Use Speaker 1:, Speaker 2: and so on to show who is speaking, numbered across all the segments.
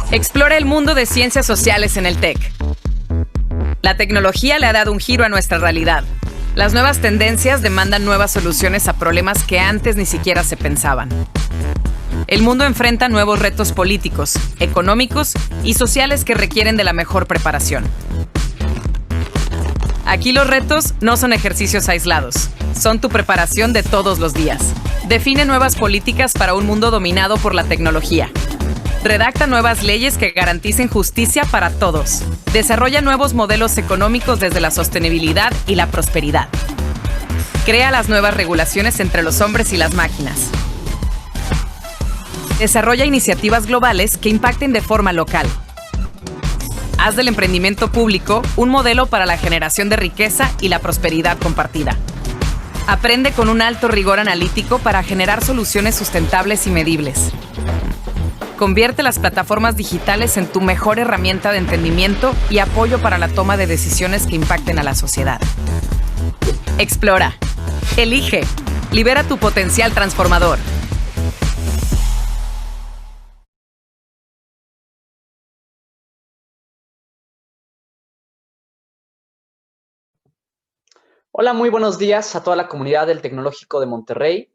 Speaker 1: Explora el mundo de ciencias sociales en el TEC. La tecnología le ha dado un giro a nuestra realidad. Las nuevas tendencias demandan nuevas soluciones a problemas que antes ni siquiera se pensaban. El mundo enfrenta nuevos retos políticos, económicos y sociales que requieren de la mejor preparación. Aquí los retos no son ejercicios aislados, son tu preparación de todos los días. Define nuevas políticas para un mundo dominado por la tecnología. Redacta nuevas leyes que garanticen justicia para todos. Desarrolla nuevos modelos económicos desde la sostenibilidad y la prosperidad. Crea las nuevas regulaciones entre los hombres y las máquinas. Desarrolla iniciativas globales que impacten de forma local. Haz del emprendimiento público un modelo para la generación de riqueza y la prosperidad compartida. Aprende con un alto rigor analítico para generar soluciones sustentables y medibles. Convierte las plataformas digitales en tu mejor herramienta de entendimiento y apoyo para la toma de decisiones que impacten a la sociedad. Explora. Elige. Libera tu potencial transformador.
Speaker 2: Hola, muy buenos días a toda la comunidad del Tecnológico de Monterrey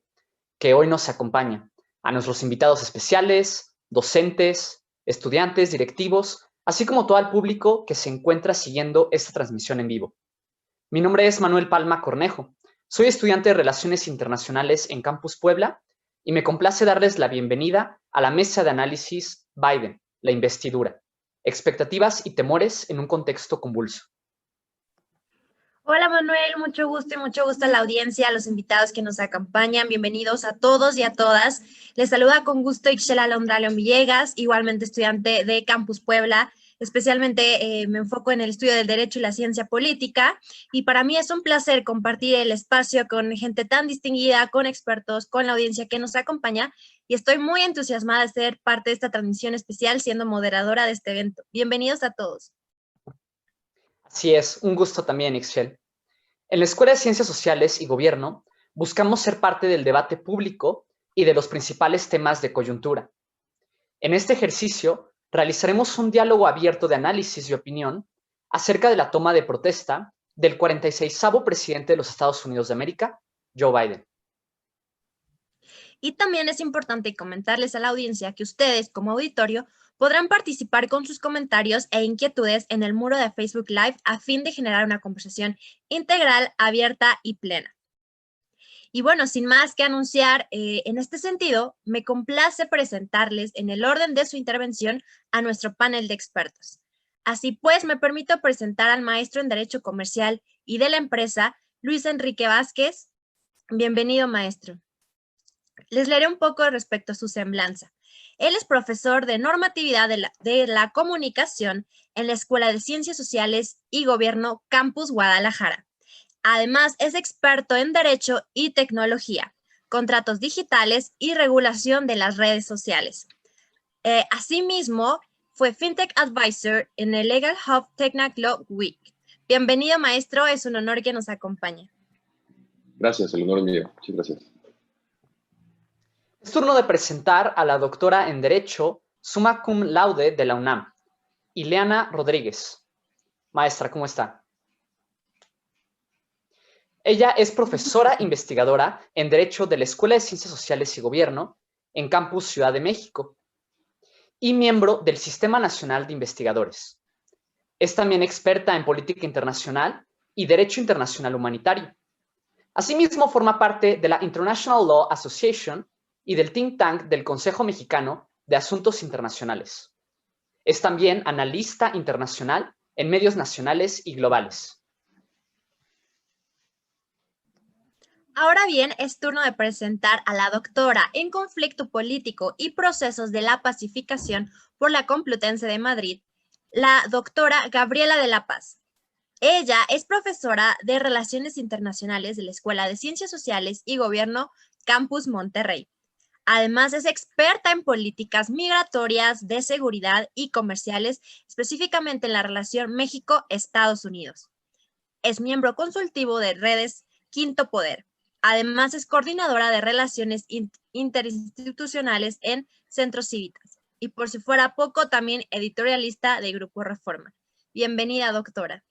Speaker 2: que hoy nos acompaña, a nuestros invitados especiales, docentes, estudiantes, directivos, así como todo el público que se encuentra siguiendo esta transmisión en vivo. Mi nombre es Manuel Palma Cornejo, soy estudiante de Relaciones Internacionales en Campus Puebla y me complace darles la bienvenida a la mesa de análisis Biden, la investidura, expectativas y temores en un contexto convulso.
Speaker 3: Hola Manuel, mucho gusto a la audiencia, a los invitados que nos acompañan. Bienvenidos a todos y a todas. Les saluda con gusto Ixchela Alondra León Villegas, igualmente estudiante de Campus Puebla. Especialmente me enfoco en el estudio del derecho y la ciencia política. Y para mí es un placer compartir el espacio con gente tan distinguida, con expertos, con la audiencia que nos acompaña. Y estoy muy entusiasmada de ser parte de esta transmisión especial, siendo moderadora de este evento. Bienvenidos a todos.
Speaker 2: Así es, un gusto también, Ixchel. En la Escuela de Ciencias Sociales y Gobierno buscamos ser parte del debate público y de los principales temas de coyuntura. En este ejercicio realizaremos un diálogo abierto de análisis y opinión acerca de la toma de protesta del 46º presidente de los Estados Unidos de América, Joe Biden.
Speaker 3: Y también es importante comentarles a la audiencia que ustedes, como auditorio, podrán participar con sus comentarios e inquietudes en el muro de Facebook Live a fin de generar una conversación integral, abierta y plena. Y bueno, sin más que anunciar, en este sentido, me complace presentarles en el orden de su intervención a nuestro panel de expertos. Así pues, me permito presentar al maestro en Derecho Comercial y de la empresa, Luis Enrique Vázquez. Bienvenido, maestro. Les leeré un poco respecto a su semblanza. Él es profesor de normatividad de la comunicación en la Escuela de Ciencias Sociales y Gobierno Campus Guadalajara. Además, es experto en Derecho y Tecnología, contratos digitales y regulación de las redes sociales. Asimismo, fue FinTech Advisor en el Legal Hub Technoclaw Week. Bienvenido, maestro. Es un honor que nos acompañe.
Speaker 4: Gracias, el honor es mío. Muchas gracias.
Speaker 2: Es turno de presentar a la doctora en Derecho, summa cum laude de la UNAM, Ileana Rodríguez. Maestra, ¿cómo está? Ella es profesora investigadora en Derecho de la Escuela de Ciencias Sociales y Gobierno en Campus Ciudad de México y miembro del Sistema Nacional de Investigadores. Es también experta en política internacional y derecho internacional humanitario. Asimismo, forma parte de la International Law Association y del think tank del Consejo Mexicano de Asuntos Internacionales. Es también analista internacional en medios nacionales y globales.
Speaker 3: Ahora bien, es turno de presentar a la doctora en Conflicto Político y Procesos de la Pacificación por la Complutense de Madrid, la doctora Gabriela de la Paz. Ella es profesora de Relaciones Internacionales de la Escuela de Ciencias Sociales y Gobierno Campus Monterrey. Además, es experta en políticas migratorias, de seguridad y comerciales, específicamente en la relación México-Estados Unidos. Es miembro consultivo de Redes Quinto Poder. Además, es coordinadora de relaciones interinstitucionales en Centros Cívicas. y por si fuera poco, también editorialista de Grupo Reforma. Bienvenida, doctora.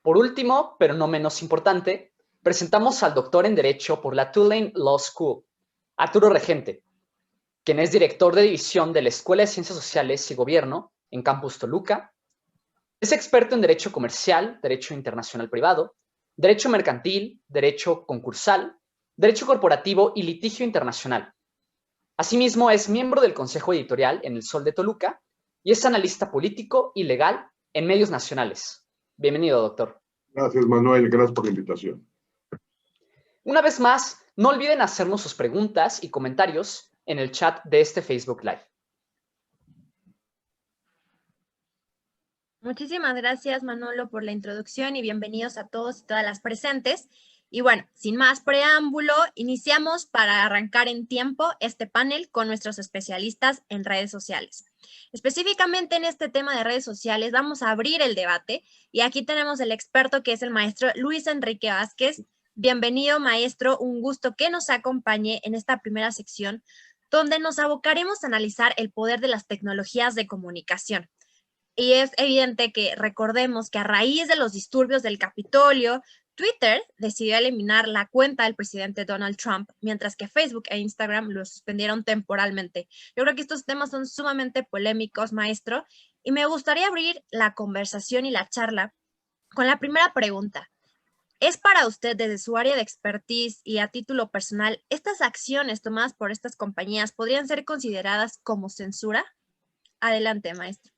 Speaker 2: Por último, pero no menos importante, presentamos al doctor en Derecho por la Tulane Law School, Arturo Regente, quien es director de división de la Escuela de Ciencias Sociales y Gobierno en Campus Toluca. Es experto en Derecho Comercial, Derecho Internacional Privado, Derecho Mercantil, Derecho Concursal, Derecho Corporativo y Litigio Internacional. Asimismo, es miembro del Consejo Editorial en El Sol de Toluca y es analista político y legal en medios nacionales. Bienvenido, doctor.
Speaker 5: Gracias, Manuel. Gracias por la invitación.
Speaker 2: Una vez más, no olviden hacernos sus preguntas y comentarios en el chat de este Facebook Live.
Speaker 3: Muchísimas gracias, Manolo, por la introducción y bienvenidos a todos y todas las presentes. Y bueno, sin más preámbulo, iniciamos para arrancar en tiempo este panel con nuestros especialistas en redes sociales. Específicamente en este tema de redes sociales vamos a abrir el debate y aquí tenemos el experto que es el maestro Luis Enrique Vázquez. Bienvenido, maestro, un gusto que nos acompañe en esta primera sección donde nos abocaremos a analizar el poder de las tecnologías de comunicación. Y es evidente que recordemos que a raíz de los disturbios del Capitolio, Twitter decidió eliminar la cuenta del presidente Donald Trump, mientras que Facebook e Instagram lo suspendieron temporalmente. Yo creo que estos temas son sumamente polémicos, maestro, y me gustaría abrir la conversación y la charla con la primera pregunta. ¿Es para usted, desde su área de expertise y a título personal, estas acciones tomadas por estas compañías podrían ser consideradas como censura? Adelante, maestro.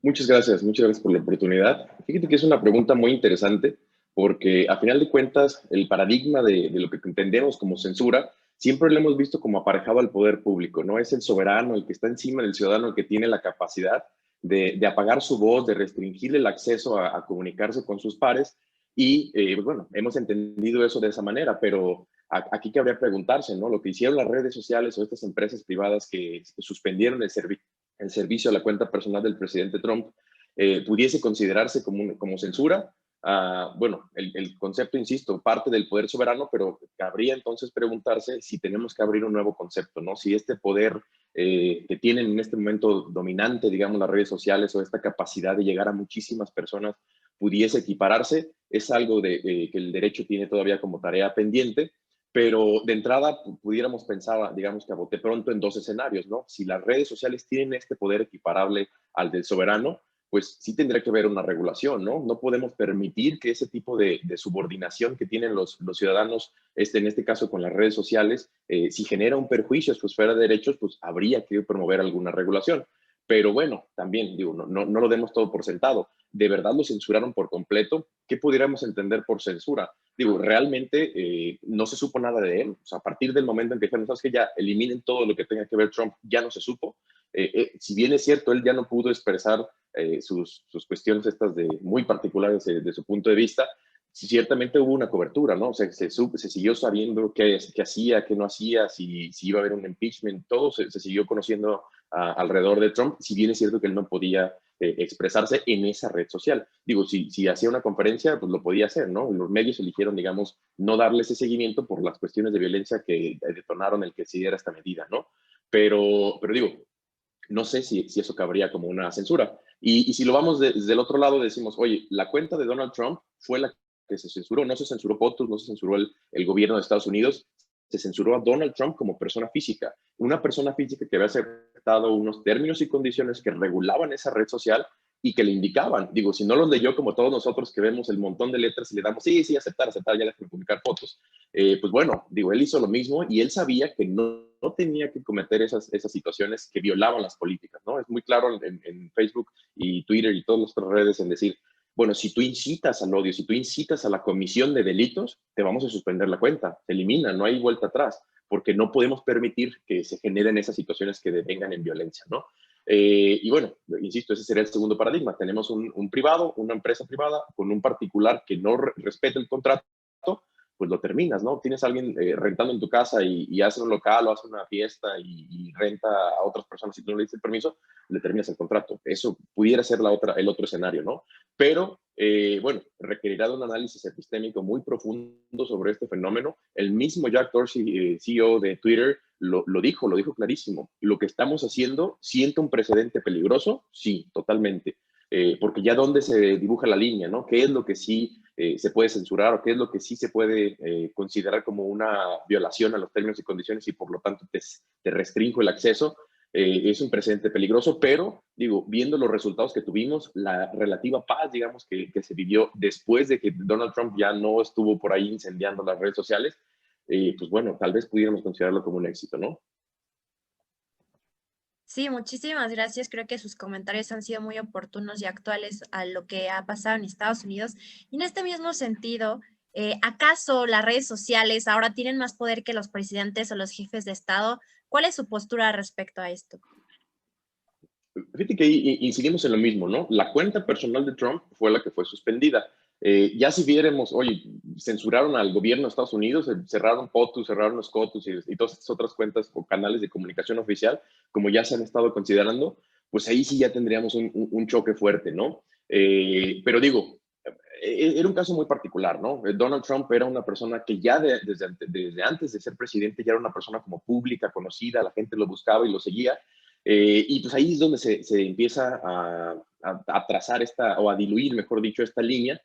Speaker 4: Muchas gracias por la oportunidad. Fíjate que es una pregunta muy interesante porque a final de cuentas el paradigma de lo que entendemos como censura siempre lo hemos visto como aparejado al poder público, ¿no? Es el soberano, el que está encima del ciudadano, el que tiene la capacidad de apagar su voz, de restringirle el acceso a comunicarse con sus pares y bueno, hemos entendido eso de esa manera, pero aquí cabría preguntarse, ¿no? Lo que hicieron las redes sociales o estas empresas privadas que suspendieron el servicio a la cuenta personal del presidente Trump, pudiese considerarse como censura. Bueno, el concepto, insisto, parte del poder soberano, pero cabría entonces preguntarse si tenemos que abrir un nuevo concepto, ¿no? Si este poder que tienen en este momento dominante, digamos, las redes sociales o esta capacidad de llegar a muchísimas personas pudiese equipararse, es algo que el derecho tiene todavía como tarea pendiente. Pero de entrada pudiéramos pensar, digamos que a bote pronto, en dos escenarios, ¿no? Si las redes sociales tienen este poder equiparable al del soberano, pues sí tendría que haber una regulación, ¿no? No podemos permitir que ese tipo de subordinación que tienen los ciudadanos, en este caso con las redes sociales, si genera un perjuicio a su esfera de derechos, pues habría que promover alguna regulación. Pero bueno, también, digo, no lo demos todo por sentado. ¿De verdad lo censuraron por completo? ¿Qué pudiéramos entender por censura? Digo, realmente no se supo nada de él. O sea, a partir del momento en que dijeron, ¿sabes qué? Ya eliminen todo lo que tenga que ver Trump, ya no se supo. Si bien es cierto, él ya no pudo expresar sus cuestiones estas muy particulares de su punto de vista, ciertamente hubo una cobertura, ¿no? O sea, se siguió sabiendo qué hacía, qué no hacía, si iba a haber un impeachment, todo se siguió conociendo alrededor de Trump, si bien es cierto que él no podía expresarse en esa red social. Digo, si hacía una conferencia, pues lo podía hacer, ¿no? Los medios eligieron, digamos, no darle ese seguimiento por las cuestiones de violencia que detonaron el que se diera esta medida, ¿no? Pero digo, no sé si eso cabría como una censura. Y si lo vamos desde el otro lado, decimos, oye, la cuenta de Donald Trump fue la que se censuró, no se censuró POTUS, no se censuró el gobierno de Estados Unidos, se censuró a Donald Trump como persona física. Una persona física que había aceptado unos términos y condiciones que regulaban esa red social y que le indicaban. Digo, si no los leyó como todos nosotros que vemos el montón de letras y le damos, sí, aceptar, ya déjame publicar fotos. Pues bueno, digo, él hizo lo mismo y él sabía que no tenía que cometer esas situaciones que violaban las políticas, ¿no? Es muy claro en Facebook y Twitter y todas las otras redes en decir, bueno, si tú incitas al odio, si tú incitas a la comisión de delitos, te vamos a suspender la cuenta, se elimina, no hay vuelta atrás, porque no podemos permitir que se generen esas situaciones que devengan en violencia, ¿no? Y bueno, insisto, ese sería el segundo paradigma. Tenemos un privado, una empresa privada, con un particular que no respeta el contrato, pues lo terminas, ¿no? Tienes a alguien rentando en tu casa y hace un local o hace una fiesta y renta a otras personas y tú no le dices el permiso, le terminas el contrato. Eso pudiera ser el otro escenario, ¿no? Pero, bueno, requerirá de un análisis epistémico muy profundo sobre este fenómeno. El mismo Jack Dorsey, CEO de Twitter, lo dijo clarísimo. Lo que estamos haciendo sienta un precedente peligroso, sí, totalmente. Porque ya dónde se dibuja la línea, ¿no? ¿Qué es lo que sí se puede censurar o qué es lo que sí se puede considerar como una violación a los términos y condiciones y por lo tanto te restringo el acceso? Es un precedente peligroso, pero digo, viendo los resultados que tuvimos, la relativa paz, digamos, que se vivió después de que Donald Trump ya no estuvo por ahí incendiando las redes sociales, pues bueno, tal vez pudiéramos considerarlo como un éxito, ¿no?
Speaker 3: Sí, muchísimas gracias. Creo que sus comentarios han sido muy oportunos y actuales a lo que ha pasado en Estados Unidos. Y en este mismo sentido, ¿acaso las redes sociales ahora tienen más poder que los presidentes o los jefes de Estado? ¿Cuál es su postura respecto a esto?
Speaker 4: Fíjate que ahí incidimos en lo mismo, ¿no? La cuenta personal de Trump fue la que fue suspendida. Ya si viéramos, oye, censuraron al gobierno de Estados Unidos, cerraron POTUS, cerraron los COTUS y todas estas otras cuentas o canales de comunicación oficial, como ya se han estado considerando, pues ahí sí ya tendríamos un choque fuerte, ¿no? Pero digo, era un caso muy particular, ¿no? Donald Trump era una persona que ya desde antes de ser presidente ya era una persona como pública, conocida, la gente lo buscaba y lo seguía. Y pues ahí es donde se empieza a trazar o a diluir, mejor dicho, esta línea.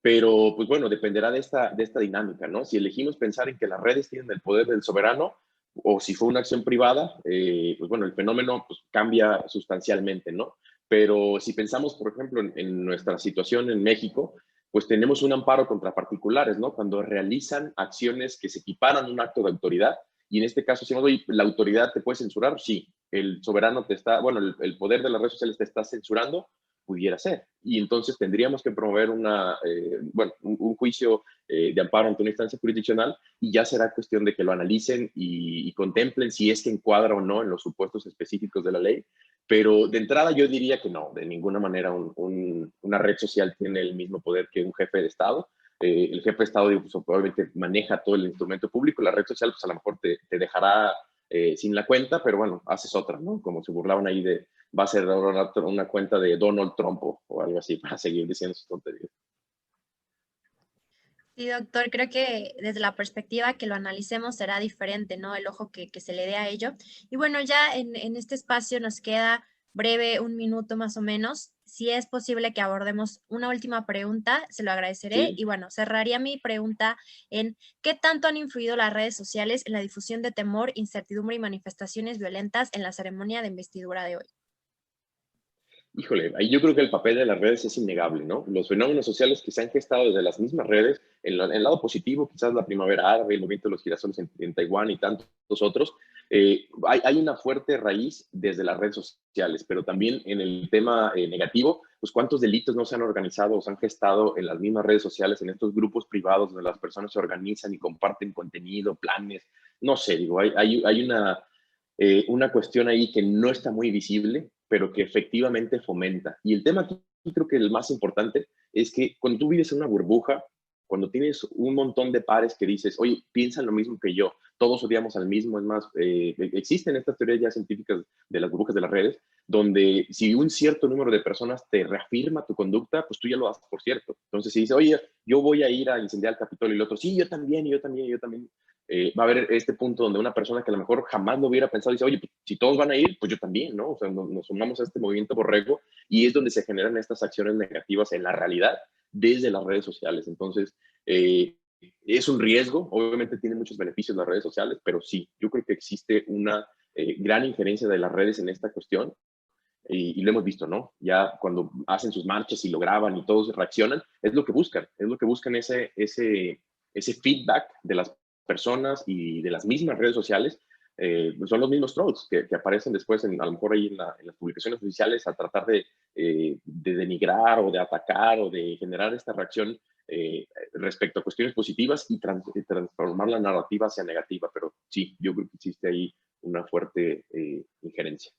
Speaker 4: Pero pues bueno, dependerá de esta dinámica, ¿no? Si elegimos pensar en que las redes tienen el poder del soberano o si fue una acción privada, pues bueno, el fenómeno pues, cambia sustancialmente, ¿no? Pero si pensamos, por ejemplo, en nuestra situación en México, pues tenemos un amparo contra particulares, ¿no? Cuando realizan acciones que se equiparan a un acto de autoridad, y en este caso, si no doy, la autoridad te puede censurar, sí, el soberano te está, bueno, el poder de las redes sociales te está censurando, pudiera ser. Y entonces tendríamos que promover un juicio de amparo ante una instancia jurisdiccional y ya será cuestión de que lo analicen y contemplen si es que encuadra o no en los supuestos específicos de la ley. Pero de entrada yo diría que no, de ninguna manera una red social tiene el mismo poder que un jefe de Estado. El jefe de Estado pues, obviamente maneja todo el instrumento público, la red social pues a lo mejor te dejará sin la cuenta, pero bueno, haces otra, ¿no? Como se burlaban ahí va a ser una cuenta de Donald Trump o algo así para seguir diciendo sus tonterías.
Speaker 3: Sí, doctor, creo que desde la perspectiva que lo analicemos será diferente, ¿no? El ojo que se le dé a ello. Y bueno, ya en este espacio nos queda breve, un minuto más o menos. Si es posible que abordemos una última pregunta, se lo agradeceré.
Speaker 4: Sí.
Speaker 3: Y bueno, cerraría mi pregunta en ¿qué tanto han influido las redes sociales en la difusión de temor, incertidumbre y manifestaciones violentas en la ceremonia de investidura de hoy?
Speaker 4: Híjole, ahí yo creo que el papel de las redes es innegable, ¿no? Los fenómenos sociales que se han gestado desde las mismas redes, en el lado positivo, quizás la primavera árabe, el movimiento de los girasoles en Taiwán y tantos otros, hay una fuerte raíz desde las redes sociales, pero también en el tema negativo, pues cuántos delitos no se han organizado o se han gestado en las mismas redes sociales, en estos grupos privados donde las personas se organizan y comparten contenido, planes, no sé, digo, hay una cuestión ahí que no está muy visible, pero que efectivamente fomenta. Y el tema aquí creo que el más importante es que cuando tú vives en una burbuja, cuando tienes un montón de pares que dices, oye, piensan lo mismo que yo, todos odiamos al mismo, es más, existen estas teorías ya científicas de las burbujas de las redes, donde si un cierto número de personas te reafirma tu conducta, pues tú ya lo haces por cierto. Entonces, si dices, oye, yo voy a ir a incendiar el Capitolio y el otro, sí, yo también, yo también, yo también, va a haber este punto donde una persona que a lo mejor jamás lo hubiera pensado dice, oye, pues, si todos van a ir, pues yo también, ¿no? O sea, nos sumamos a este movimiento borrego y es donde se generan estas acciones negativas en la realidad desde las redes sociales. Entonces, es un riesgo, obviamente tiene muchos beneficios las redes sociales, pero sí, yo creo que existe una gran injerencia de las redes en esta cuestión y lo hemos visto, ¿no? Ya cuando hacen sus marchas y lo graban y todos reaccionan, es lo que buscan ese feedback de las personas y de las mismas redes sociales. Son los mismos trolls que aparecen después, a lo mejor ahí en las publicaciones oficiales, a tratar de denigrar o de atacar o de generar esta reacción respecto a cuestiones positivas y transformar la narrativa hacia negativa. Pero sí, yo creo que existe ahí una fuerte injerencia.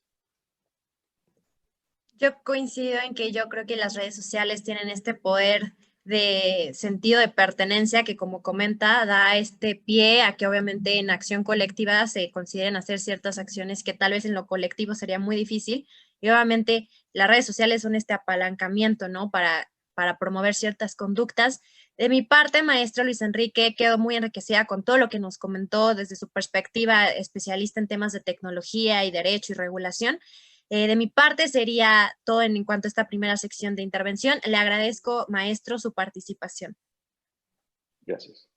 Speaker 3: Yo coincido en que yo creo que las redes sociales tienen este poder de sentido de pertenencia que, como comenta, da este pie a que obviamente en acción colectiva se consideren hacer ciertas acciones que tal vez en lo colectivo sería muy difícil. Y obviamente las redes sociales son este apalancamiento, ¿no? Para para promover ciertas conductas. De mi parte, maestro Luis Enrique, quedo muy enriquecida con todo lo que nos comentó desde su perspectiva especialista en temas de tecnología y derecho y regulación. De mi parte sería todo en cuanto a esta primera sección de intervención. Le agradezco, maestro, su participación.
Speaker 4: Gracias.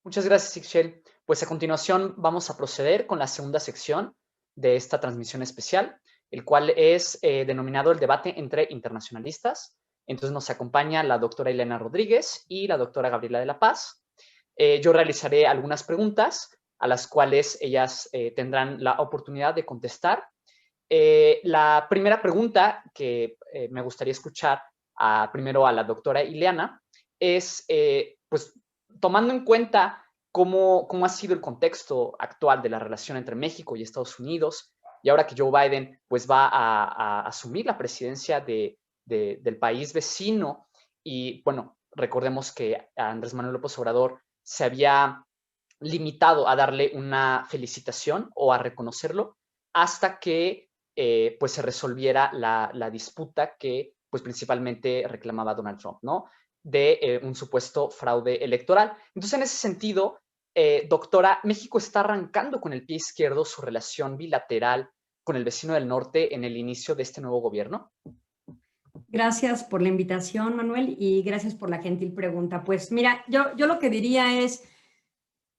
Speaker 2: Muchas gracias, Ixchel. Pues a continuación vamos a proceder con la segunda sección de esta transmisión especial, el cual es denominado el debate entre internacionalistas. Entonces nos acompaña la doctora Ileana Rodríguez y la doctora Gabriela de la Paz. Yo realizaré algunas preguntas a las cuales ellas tendrán la oportunidad de contestar. La primera pregunta que me gustaría escuchar primero a la doctora Ileana es, pues, tomando en cuenta cómo ha sido el contexto actual de la relación entre México y Estados Unidos, y ahora que Joe Biden pues, va a asumir la presidencia del país vecino, y bueno, recordemos que Andrés Manuel López Obrador se había limitado a darle una felicitación o a reconocerlo hasta que pues se resolviera la disputa que pues principalmente reclamaba Donald Trump, ¿no? De un supuesto fraude electoral. Entonces, en ese sentido, doctora, México está arrancando con el pie izquierdo su relación bilateral con el vecino del norte en el inicio de este nuevo gobierno.
Speaker 6: Gracias por la invitación, Manuel, y gracias por la gentil pregunta. Pues mira, yo lo que diría es,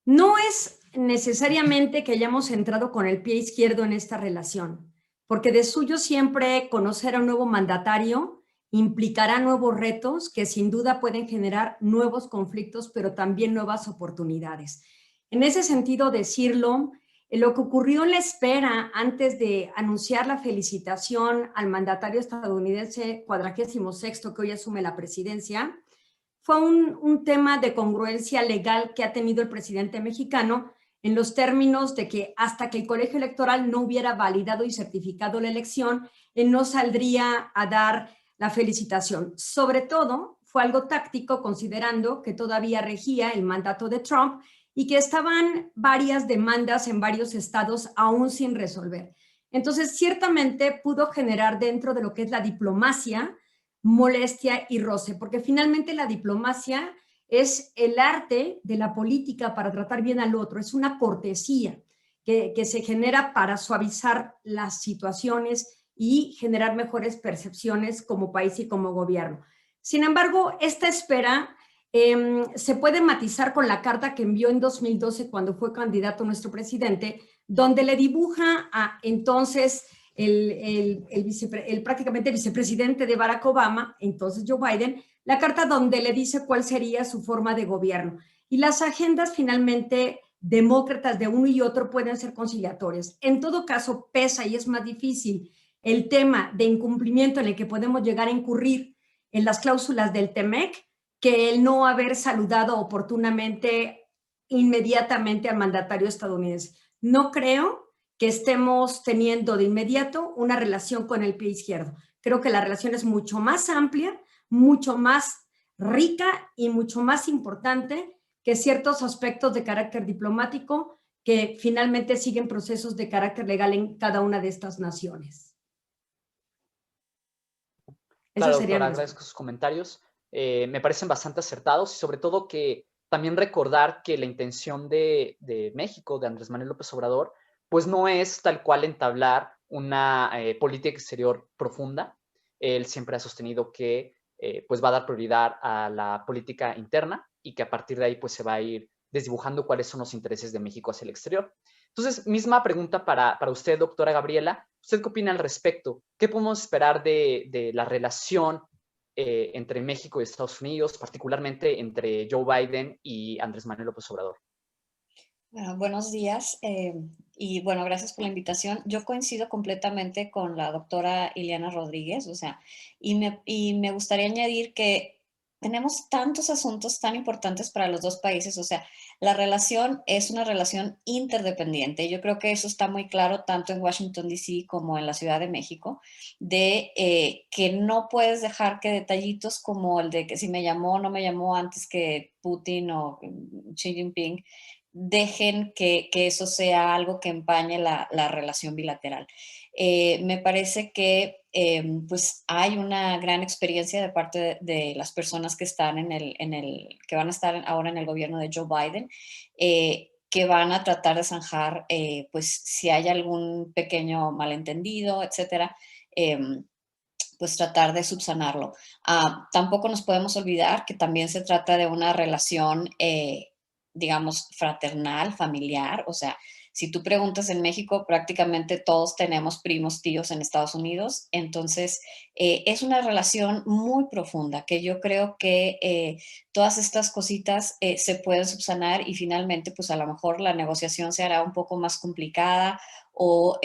Speaker 6: no es necesariamente que hayamos entrado con el pie izquierdo en esta relación, porque de suyo siempre conocer a un nuevo mandatario implicará nuevos retos que sin duda pueden generar nuevos conflictos, pero también nuevas oportunidades. En ese sentido, decirlo, lo que ocurrió en la espera antes de anunciar la felicitación al mandatario estadounidense 46º que hoy asume la presidencia, fue un tema de congruencia legal que ha tenido el presidente mexicano en los términos de que hasta que el colegio electoral no hubiera validado y certificado la elección, él no saldría a dar la felicitación. Sobre todo, fue algo táctico considerando que todavía regía el mandato de Trump y que estaban varias demandas en varios estados aún sin resolver. Entonces, ciertamente pudo generar dentro de lo que es la diplomacia molestia y roce, porque finalmente la diplomacia es el arte de la política para tratar bien al otro, es una cortesía que se genera para suavizar las situaciones y generar mejores percepciones como país y como gobierno. Sin embargo, esta espera se puede matizar con la carta que envió en 2012 cuando fue candidato nuestro presidente, donde le dibuja a entonces prácticamente vicepresidente de Barack Obama, entonces Joe Biden, la carta donde le dice cuál sería su forma de gobierno. Y las agendas finalmente demócratas de uno y otro pueden ser conciliatorias. En todo caso, pesa y es más difícil el tema de incumplimiento en el que podemos llegar a incurrir en las cláusulas del TEMEC que el no haber saludado oportunamente inmediatamente al mandatario estadounidense. No creo que estemos teniendo de inmediato una relación con el pie izquierdo. Creo que la relación es mucho más amplia, mucho más rica y mucho más importante que ciertos aspectos de carácter diplomático que finalmente siguen procesos de carácter legal en cada una de estas naciones.
Speaker 2: Claro, doctora, agradezco sus comentarios. Me parecen bastante acertados y sobre todo que también recordar que la intención de México, de Andrés Manuel López Obrador, pues no es tal cual entablar una política exterior profunda. Él siempre ha sostenido que pues va a dar prioridad a la política interna y que a partir de ahí pues se va a ir desdibujando cuáles son los intereses de México hacia el exterior. Entonces, misma pregunta para usted, doctora Gabriela. ¿Usted qué opina al respecto? ¿Qué podemos esperar de la relación entre México y Estados Unidos, particularmente entre Joe Biden y Andrés Manuel López Obrador?
Speaker 7: Bueno, buenos días y bueno, gracias por la invitación. Yo coincido completamente con la doctora Ileana Rodríguez, o sea, y me gustaría añadir que tenemos tantos asuntos tan importantes para los dos países, o sea, la relación es una relación interdependiente. Yo creo que eso está muy claro tanto en Washington, D.C. como en la Ciudad de México, de que no puedes dejar que detallitos como el de que si me llamó o no me llamó antes que Putin o Xi Jinping, dejen que eso sea algo que empañe la relación bilateral. Me parece que pues hay una gran experiencia de parte de las personas que están que van a estar ahora en el gobierno de Joe Biden, que van a tratar de zanjar, pues si hay algún pequeño malentendido, etcétera, pues tratar de subsanarlo. Tampoco nos podemos olvidar que también se trata de una relación, digamos, fraternal, familiar. O sea, si tú preguntas en México, prácticamente todos tenemos primos, tíos en Estados Unidos. Entonces, es una relación muy profunda que yo creo que todas estas cositas se pueden subsanar y finalmente, pues a lo mejor la negociación se hará un poco más complicada o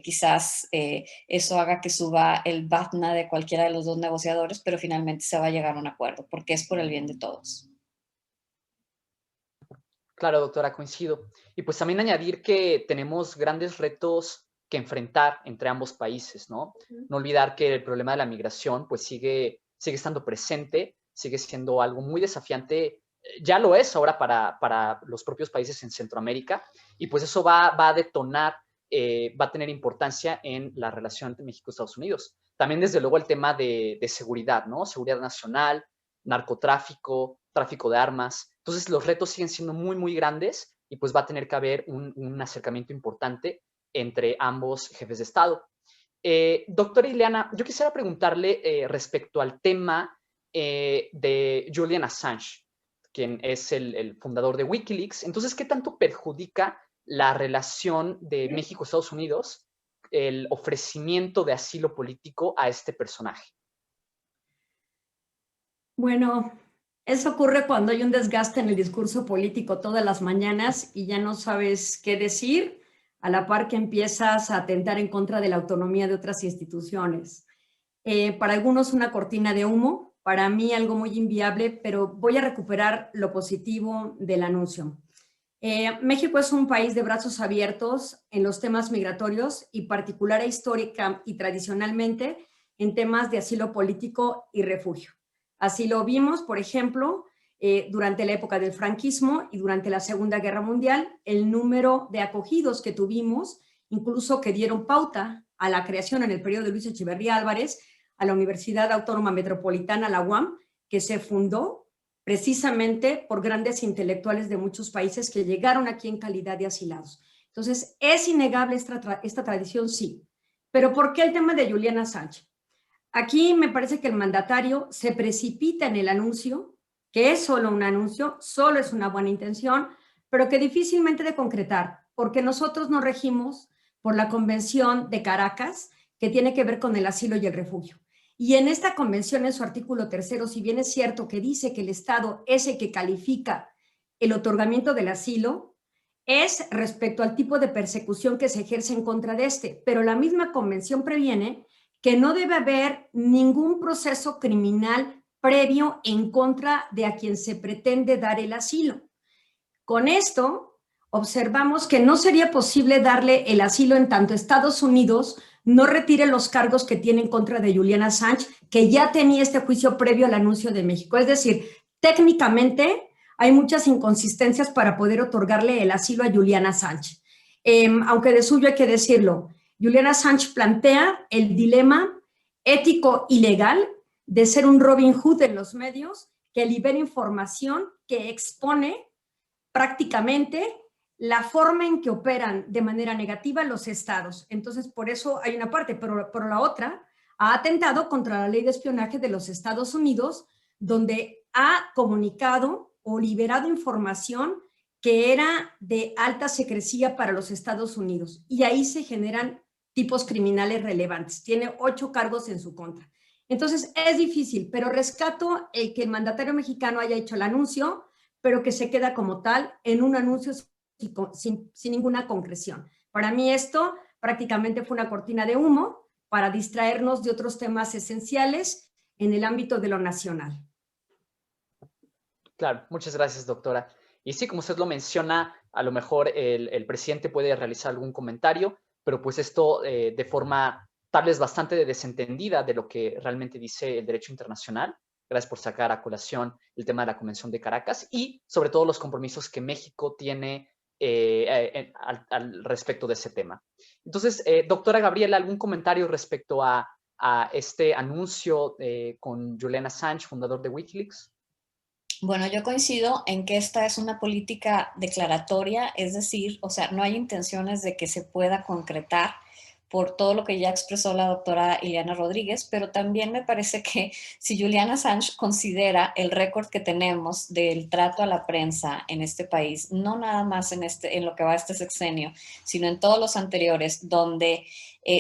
Speaker 7: quizás eso haga que suba el BATNA de cualquiera de los dos negociadores, pero finalmente se va a llegar a un acuerdo porque es por el bien de todos.
Speaker 2: Claro, doctora, coincido. Y pues también añadir que tenemos grandes retos que enfrentar entre ambos países, ¿no? No olvidar que el problema de la migración pues sigue estando presente, sigue siendo algo muy desafiante. Ya lo es ahora para los propios países en Centroamérica y pues eso va a detonar, va a tener importancia en la relación entre México y Estados Unidos. También desde luego el tema de seguridad, ¿no? Seguridad nacional, narcotráfico, tráfico de armas. Entonces los retos siguen siendo muy, muy grandes y pues va a tener que haber un acercamiento importante entre ambos jefes de Estado. Doctora Ileana, yo quisiera preguntarle respecto al tema de Julian Assange, quien es el fundador de Wikileaks. Entonces, ¿qué tanto perjudica la relación de México y Estados Unidos el ofrecimiento de asilo político a este personaje?
Speaker 6: Bueno, eso ocurre cuando hay un desgaste en el discurso político todas las mañanas y ya no sabes qué decir, a la par que empiezas a atentar en contra de la autonomía de otras instituciones. Para algunos una cortina de humo, para mí algo muy inviable, pero voy a recuperar lo positivo del anuncio. México es un país de brazos abiertos en los temas migratorios y particular e histórica y tradicionalmente en temas de asilo político y refugio. Así lo vimos, por ejemplo, durante la época del franquismo y durante la Segunda Guerra Mundial, el número de acogidos que tuvimos, incluso que dieron pauta a la creación en el periodo de Luis Echeverría Álvarez a la Universidad Autónoma Metropolitana, la UAM, que se fundó precisamente por grandes intelectuales de muchos países que llegaron aquí en calidad de asilados. Entonces, ¿es innegable esta tradición? Sí. Pero ¿por qué el tema de Julian Assange? Aquí me parece que el mandatario se precipita en el anuncio, que es solo un anuncio, solo es una buena intención, pero que difícilmente de concretar, porque nosotros nos regimos por la Convención de Caracas, que tiene que ver con el asilo y el refugio. Y en esta convención, en su artículo 3, si bien es cierto que dice que el Estado es el que califica el otorgamiento del asilo, es respecto al tipo de persecución que se ejerce en contra de este, pero la misma convención previene que no debe haber ningún proceso criminal previo en contra de a quien se pretende dar el asilo. Con esto, observamos que no sería posible darle el asilo en tanto Estados Unidos no retire los cargos que tiene en contra de Julian Assange, que ya tenía este juicio previo al anuncio de México. Es decir, técnicamente hay muchas inconsistencias para poder otorgarle el asilo a Julian Assange. Aunque de suyo hay que decirlo, Julian Assange plantea el dilema ético y legal de ser un Robin Hood en los medios que libera información que expone prácticamente la forma en que operan de manera negativa los estados. Entonces, por eso hay una parte, pero por la otra, ha atentado contra la ley de espionaje de los Estados Unidos, donde ha comunicado o liberado información que era de alta secrecía para los Estados Unidos. Y ahí se generan tipos criminales relevantes. Tiene 8 cargos en su contra. Entonces, es difícil, pero rescato el que el mandatario mexicano haya hecho el anuncio, pero que se queda como tal en un anuncio sin ninguna concreción. Para mí esto prácticamente fue una cortina de humo para distraernos de otros temas esenciales en el ámbito de lo nacional.
Speaker 2: Claro, muchas gracias, doctora. Y sí, como usted lo menciona, a lo mejor el presidente puede realizar algún comentario, pero pues esto de forma tal vez bastante desentendida de lo que realmente dice el derecho internacional. Gracias por sacar a colación el tema de la Convención de Caracas y sobre todo los compromisos que México tiene al respecto de ese tema. Entonces, doctora Gabriela, ¿algún comentario respecto a a este anuncio con Julian Assange, fundador de Wikileaks?
Speaker 7: Bueno, yo coincido en que esta es una política declaratoria, es decir, o sea, no hay intenciones de que se pueda concretar por todo lo que ya expresó la doctora Ileana Rodríguez, pero también me parece que si Julian Assange considera el récord que tenemos del trato a la prensa en este país, no nada más en lo que va este sexenio, sino en todos los anteriores, donde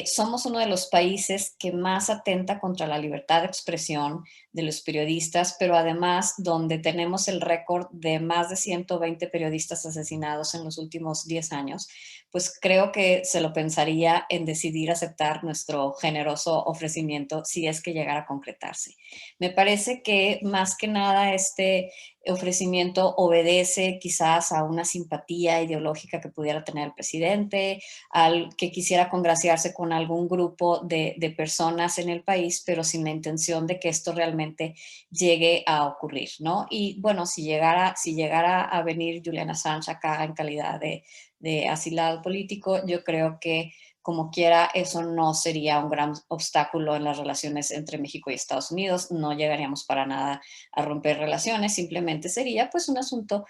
Speaker 7: somos uno de los países que más atenta contra la libertad de expresión de los periodistas, pero además donde tenemos el récord de más de 120 periodistas asesinados en los últimos 10 años, pues creo que se lo pensaría en decidir aceptar nuestro generoso ofrecimiento si es que llegara a concretarse. Me parece que más que nada este ofrecimiento obedece quizás a una simpatía ideológica que pudiera tener el presidente, al que quisiera congraciarse con algún grupo de personas en el país, pero sin la intención de que esto realmente llegue a ocurrir, ¿no? Y bueno, si llegara a venir Julian Assange acá en calidad de asilado político, yo creo que como quiera, eso no sería un gran obstáculo en las relaciones entre México y Estados Unidos, no llegaríamos para nada a romper relaciones, simplemente sería pues un asunto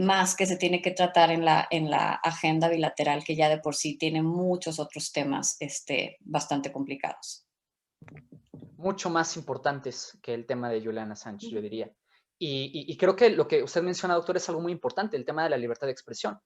Speaker 7: más que se tiene que tratar en la agenda bilateral, que ya de por sí tiene muchos otros temas bastante complicados.
Speaker 2: Mucho más importantes que el tema de Julian Assange, yo diría. Y creo que lo que usted menciona, doctor, es algo muy importante, el tema de la libertad de expresión,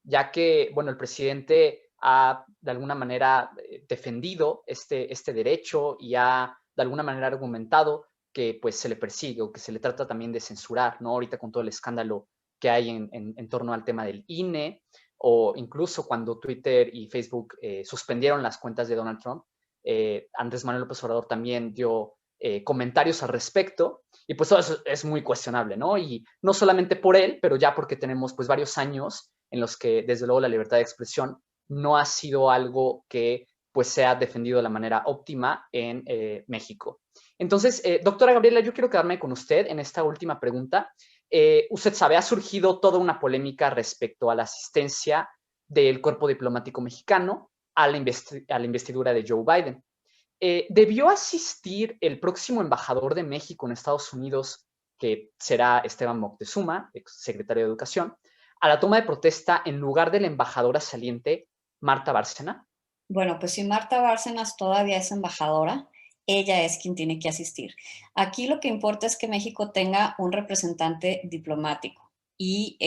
Speaker 2: ya que, bueno, el presidente ha de alguna manera defendido este derecho y ha de alguna manera argumentado que pues se le persigue o que se le trata también de censurar, ¿no? Ahorita con todo el escándalo que hay en torno al tema del INE, o incluso cuando Twitter y Facebook suspendieron las cuentas de Donald Trump, Andrés Manuel López Obrador también dio comentarios al respecto, y pues todo eso es muy cuestionable, ¿no? Y no solamente por él, pero ya porque tenemos pues varios años en los que desde luego la libertad de expresión no ha sido algo que pues sea defendido de la manera óptima en México. Entonces, doctora Gabriela, yo quiero quedarme con usted en esta última pregunta. Usted sabe, ha surgido toda una polémica respecto a la asistencia del cuerpo diplomático mexicano a la investidura de Joe Biden. ¿Debió asistir el próximo embajador de México en Estados Unidos, que será Esteban Moctezuma, ex secretario de Educación, a la toma de protesta en lugar de la embajadora saliente Marta Bárcena?
Speaker 7: Bueno, pues si Marta Bárcenas todavía es embajadora, ella es quien tiene que asistir. Aquí lo que importa es que México tenga un representante diplomático. Y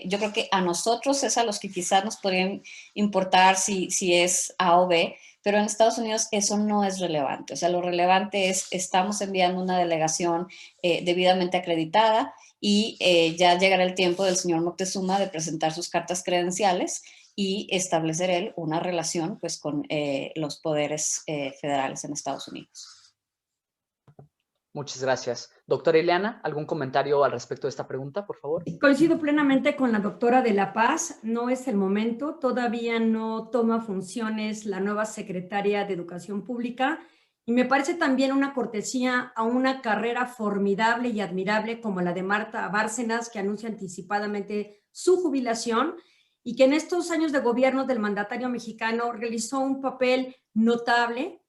Speaker 7: yo creo que a nosotros es a los que quizás nos podrían importar si es A o B, pero en Estados Unidos eso no es relevante. O sea, lo relevante es estamos enviando una delegación debidamente acreditada y ya llegará el tiempo del señor Moctezuma de presentar sus cartas credenciales y establecer él una relación pues, con los poderes federales en Estados Unidos.
Speaker 2: Muchas gracias. Doctora Ileana, ¿algún comentario al respecto de esta pregunta, por favor?
Speaker 6: Coincido plenamente con la doctora de La Paz, no es el momento, todavía no toma funciones la nueva secretaria de Educación Pública y me parece también una cortesía a una carrera formidable y admirable como la de Marta Bárcenas, que anuncia anticipadamente su jubilación y que en estos años de gobierno del mandatario mexicano realizó un papel notable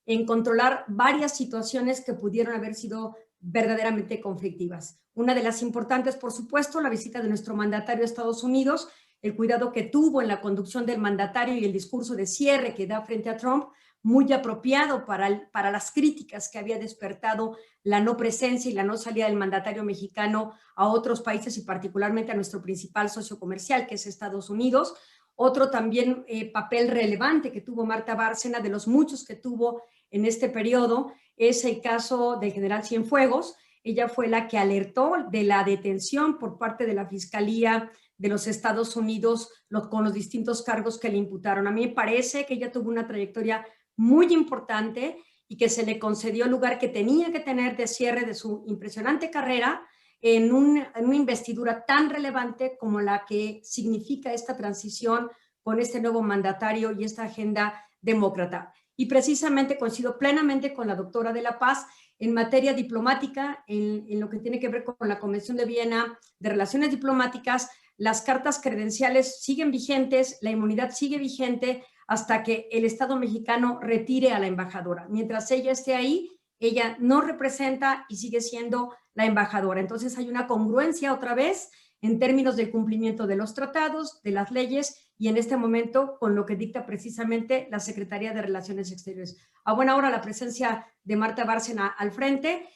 Speaker 6: en controlar varias situaciones que pudieron haber sido verdaderamente conflictivas. Una de las importantes, por supuesto, la visita de nuestro mandatario a Estados Unidos, el cuidado que tuvo en la conducción del mandatario y el discurso de cierre que da frente a Trump, muy apropiado para las críticas que había despertado la no presencia y la no salida del mandatario mexicano a otros países y particularmente a nuestro principal socio comercial, que es Estados Unidos. Otro también papel relevante que tuvo Marta Bárcena, de los muchos que tuvo en este periodo, es el caso del general Cienfuegos. Ella fue la que alertó de la detención por parte de la Fiscalía de los Estados Unidos con los distintos cargos que le imputaron. A mí me parece que ella tuvo una trayectoria muy importante y que se le concedió el lugar que tenía que tener de cierre de su impresionante carrera en una investidura tan relevante como la que significa esta transición con este nuevo mandatario y esta agenda demócrata. Y precisamente coincido plenamente con la doctora de La Paz en materia diplomática, en lo que tiene que ver con la Convención de Viena de Relaciones Diplomáticas. Las cartas credenciales siguen vigentes, la inmunidad sigue vigente, hasta que el Estado mexicano retire a la embajadora. Mientras ella esté ahí, ella no representa y sigue siendo la embajadora. Entonces hay una congruencia otra vez en términos del cumplimiento de los tratados, de las leyes y en este momento con lo que dicta precisamente la Secretaría de Relaciones Exteriores. A buena hora la presencia de Marta Bárcena al frente,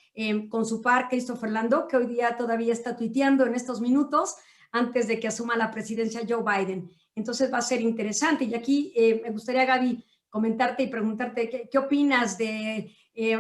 Speaker 6: con su par Christopher Landó, que hoy día todavía está tuiteando en estos minutos antes de que asuma la presidencia Joe Biden. Entonces va a ser interesante. Y aquí me gustaría, Gaby, comentarte y preguntarte qué opinas de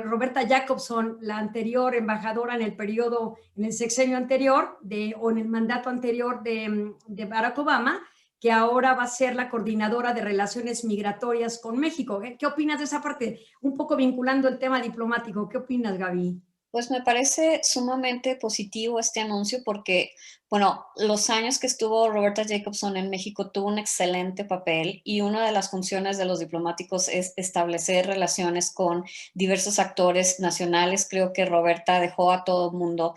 Speaker 6: Roberta Jacobson, la anterior embajadora en el periodo, en el sexenio anterior o en el mandato anterior de Barack Obama, que ahora va a ser la coordinadora de relaciones migratorias con México. ¿Qué opinas de esa parte? Un poco vinculando el tema diplomático. ¿Qué opinas, Gaby?
Speaker 7: Pues me parece sumamente positivo este anuncio porque, bueno, los años que estuvo Roberta Jacobson en México tuvo un excelente papel y una de las funciones de los diplomáticos es establecer relaciones con diversos actores nacionales. Creo que Roberta dejó a todo el mundo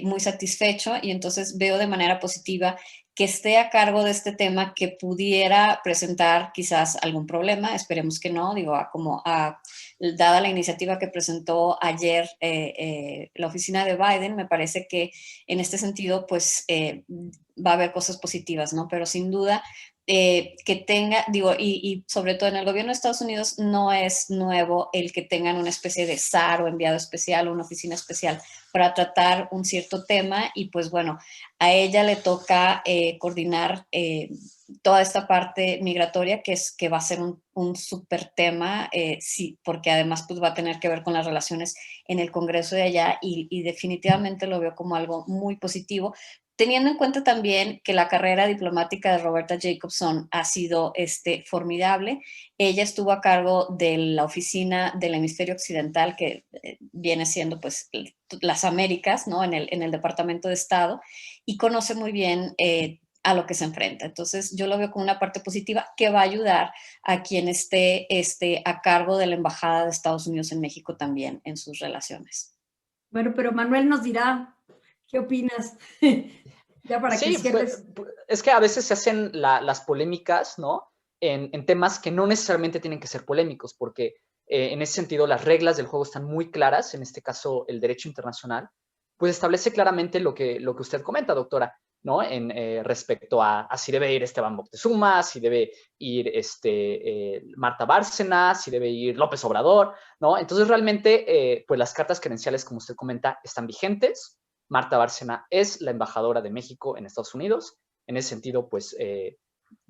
Speaker 7: muy satisfecho y entonces veo de manera positiva que esté a cargo de este tema que pudiera presentar quizás algún problema, esperemos que no, digo, dada la iniciativa que presentó ayer la oficina de Biden, me parece que en este sentido, pues, va a haber cosas positivas, ¿no? Pero sin duda, que tenga, digo, y sobre todo en el gobierno de Estados Unidos no es nuevo el que tengan una especie de SAR o enviado especial o una oficina especial para tratar un cierto tema y pues bueno, a ella le toca coordinar toda esta parte migratoria que va a ser un súper tema, sí, porque además pues va a tener que ver con las relaciones en el Congreso de allá y definitivamente lo veo como algo muy positivo. Teniendo en cuenta también que la carrera diplomática de Roberta Jacobson ha sido formidable, ella estuvo a cargo de la oficina del hemisferio occidental, que viene siendo pues las Américas, ¿no? En el Departamento de Estado, y conoce muy bien a lo que se enfrenta. Entonces yo lo veo como una parte positiva que va a ayudar a quien esté a cargo de la Embajada de Estados Unidos en México también en sus relaciones.
Speaker 6: Bueno, pero Manuel nos dirá, ¿qué opinas? Ya para que
Speaker 2: Sí,
Speaker 6: cierres.
Speaker 2: es que a veces se hacen las polémicas, ¿no? En temas que no necesariamente tienen que ser polémicos, porque en ese sentido las reglas del juego están muy claras, en este caso el derecho internacional, pues establece claramente lo que usted comenta, doctora, ¿no? Respecto a si debe ir Esteban Moctezuma, si debe ir Marta Bárcena, si debe ir López Obrador, ¿no? Entonces realmente, pues las cartas credenciales, como usted comenta, están vigentes. Marta Bárcena es la embajadora de México en Estados Unidos. En ese sentido, pues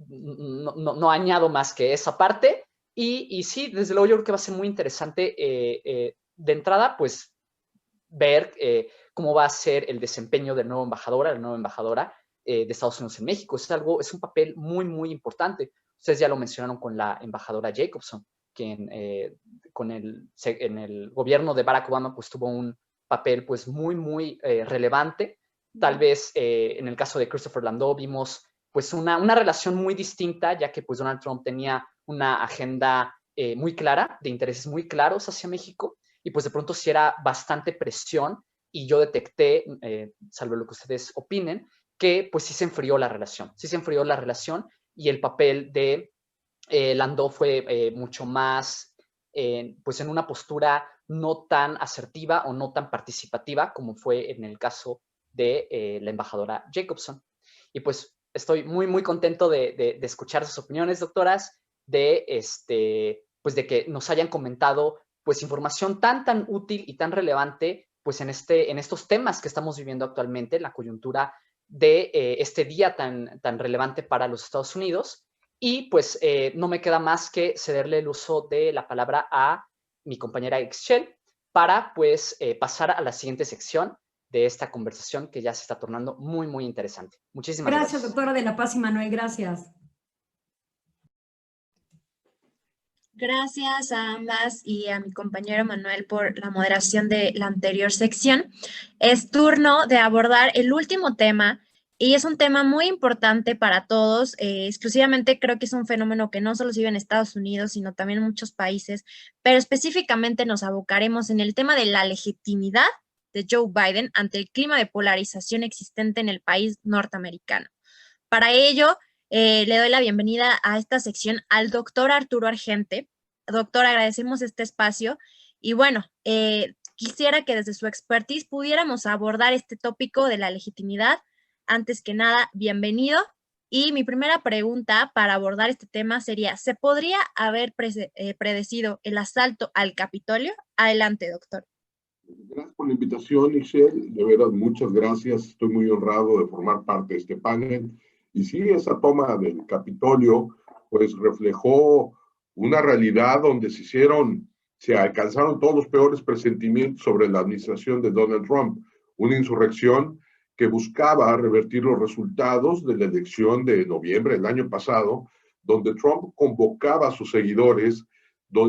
Speaker 2: no añado más que esa parte. Y sí, desde luego yo creo que va a ser muy interesante de entrada, pues ver cómo va a ser el desempeño de la nueva embajadora de Estados Unidos en México. Es un papel muy, muy importante. Ustedes ya lo mencionaron con la embajadora Jacobson, que en el gobierno de Barack Obama pues tuvo un papel pues muy, muy relevante. Tal vez en el caso de Christopher Landó vimos pues una relación muy distinta, ya que pues Donald Trump tenía una agenda muy clara, de intereses muy claros hacia México, y pues de pronto sí era bastante presión, y yo detecté, salvo lo que ustedes opinen, que pues sí se enfrió la relación, y el papel de Landó fue mucho más, pues en una postura no tan asertiva o no tan participativa como fue en el caso de la embajadora Jacobson. Y pues estoy muy, muy contento de escuchar sus opiniones, doctoras, pues de que nos hayan comentado pues información tan útil y tan relevante pues en estos temas que estamos viviendo actualmente, la coyuntura de este día tan relevante para los Estados Unidos. Y pues no me queda más que cederle el uso de la palabra a mi compañera Ixchel para pues pasar a la siguiente sección de esta conversación que ya se está tornando muy, muy interesante. Muchísimas gracias.
Speaker 6: Gracias, doctora de la Paz y Manuel, gracias.
Speaker 3: Gracias a ambas y a mi compañero Manuel por la moderación de la anterior sección. Es turno de abordar el último tema y es un tema muy importante para todos. Exclusivamente creo que es un fenómeno que no solo se vive en Estados Unidos, sino también en muchos países, pero específicamente nos abocaremos en el tema de la legitimidad de Joe Biden ante el clima de polarización existente en el país norteamericano. Para ello, le doy la bienvenida a esta sección al doctor Arturo Argente. Doctor, agradecemos este espacio y bueno, quisiera que desde su expertise pudiéramos abordar este tópico de la legitimidad. Antes que nada, bienvenido. Y mi primera pregunta para abordar este tema sería, ¿se podría haber predecido el asalto al Capitolio? Adelante, doctor.
Speaker 5: Gracias por la invitación, Michelle. De veras, muchas gracias. Estoy muy honrado de formar parte de este panel. Y sí, esa toma del Capitolio, pues reflejó una realidad donde se alcanzaron todos los peores presentimientos sobre la administración de Donald Trump. Una insurrección que buscaba revertir los resultados de la elección de noviembre del año pasado, donde Trump convocaba a sus seguidores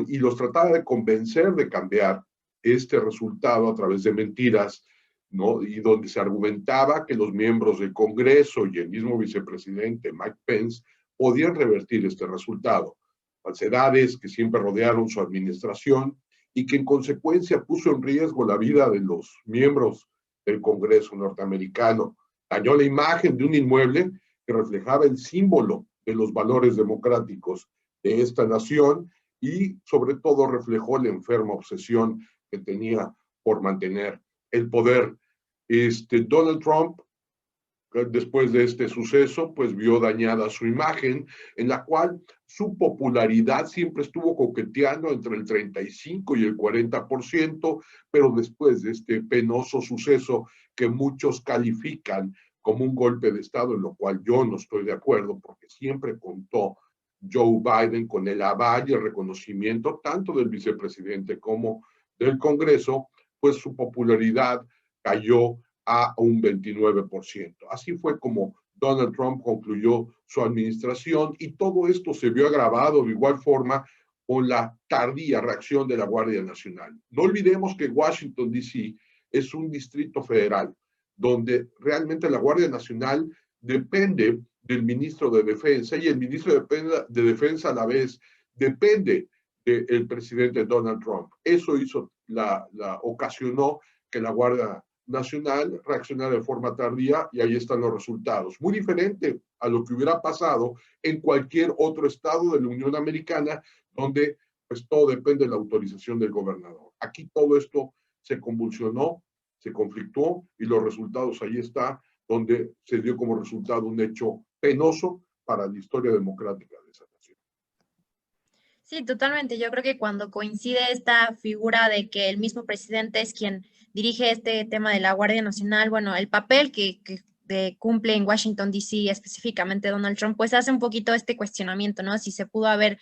Speaker 5: y los trataba de convencer de cambiar este resultado a través de mentiras, ¿no? Y donde se argumentaba que los miembros del Congreso y el mismo vicepresidente Mike Pence podían revertir este resultado. Falsedades que siempre rodearon su administración y que en consecuencia puso en riesgo la vida de los miembros del Congreso norteamericano. Dañó la imagen de un inmueble que reflejaba el símbolo de los valores democráticos de esta nación y sobre todo reflejó la enferma obsesión que tenía por mantener el poder. Donald Trump, después de este suceso, pues vio dañada su imagen, en la cual su popularidad siempre estuvo coqueteando entre el 35 y el 40%, pero después de este penoso suceso que muchos califican como un golpe de Estado, en lo cual yo no estoy de acuerdo, porque siempre contó Joe Biden con el aval y el reconocimiento tanto del vicepresidente como del Congreso, pues su popularidad cayó a un 29%. Así fue como Donald Trump concluyó su administración y todo esto se vio agravado de igual forma con la tardía reacción de la Guardia Nacional. No olvidemos que Washington, D.C. es un distrito federal donde realmente la Guardia Nacional depende del ministro de Defensa y el ministro de Defensa a la vez depende del presidente Donald Trump. Eso ocasionó que la Guardia Nacional reaccionara de forma tardía y ahí están los resultados. Muy diferente a lo que hubiera pasado en cualquier otro estado de la Unión Americana donde pues todo depende de la autorización del gobernador. Aquí todo esto se convulsionó, se conflictuó y los resultados ahí está, donde se dio como resultado un hecho penoso para la historia democrática de esa nación.
Speaker 3: Sí, totalmente. Yo creo que cuando coincide esta figura de que el mismo presidente es quien dirige este tema de la Guardia Nacional, bueno, el papel que cumple en Washington, D.C., específicamente Donald Trump, pues hace un poquito este cuestionamiento, ¿no? Si se pudo haber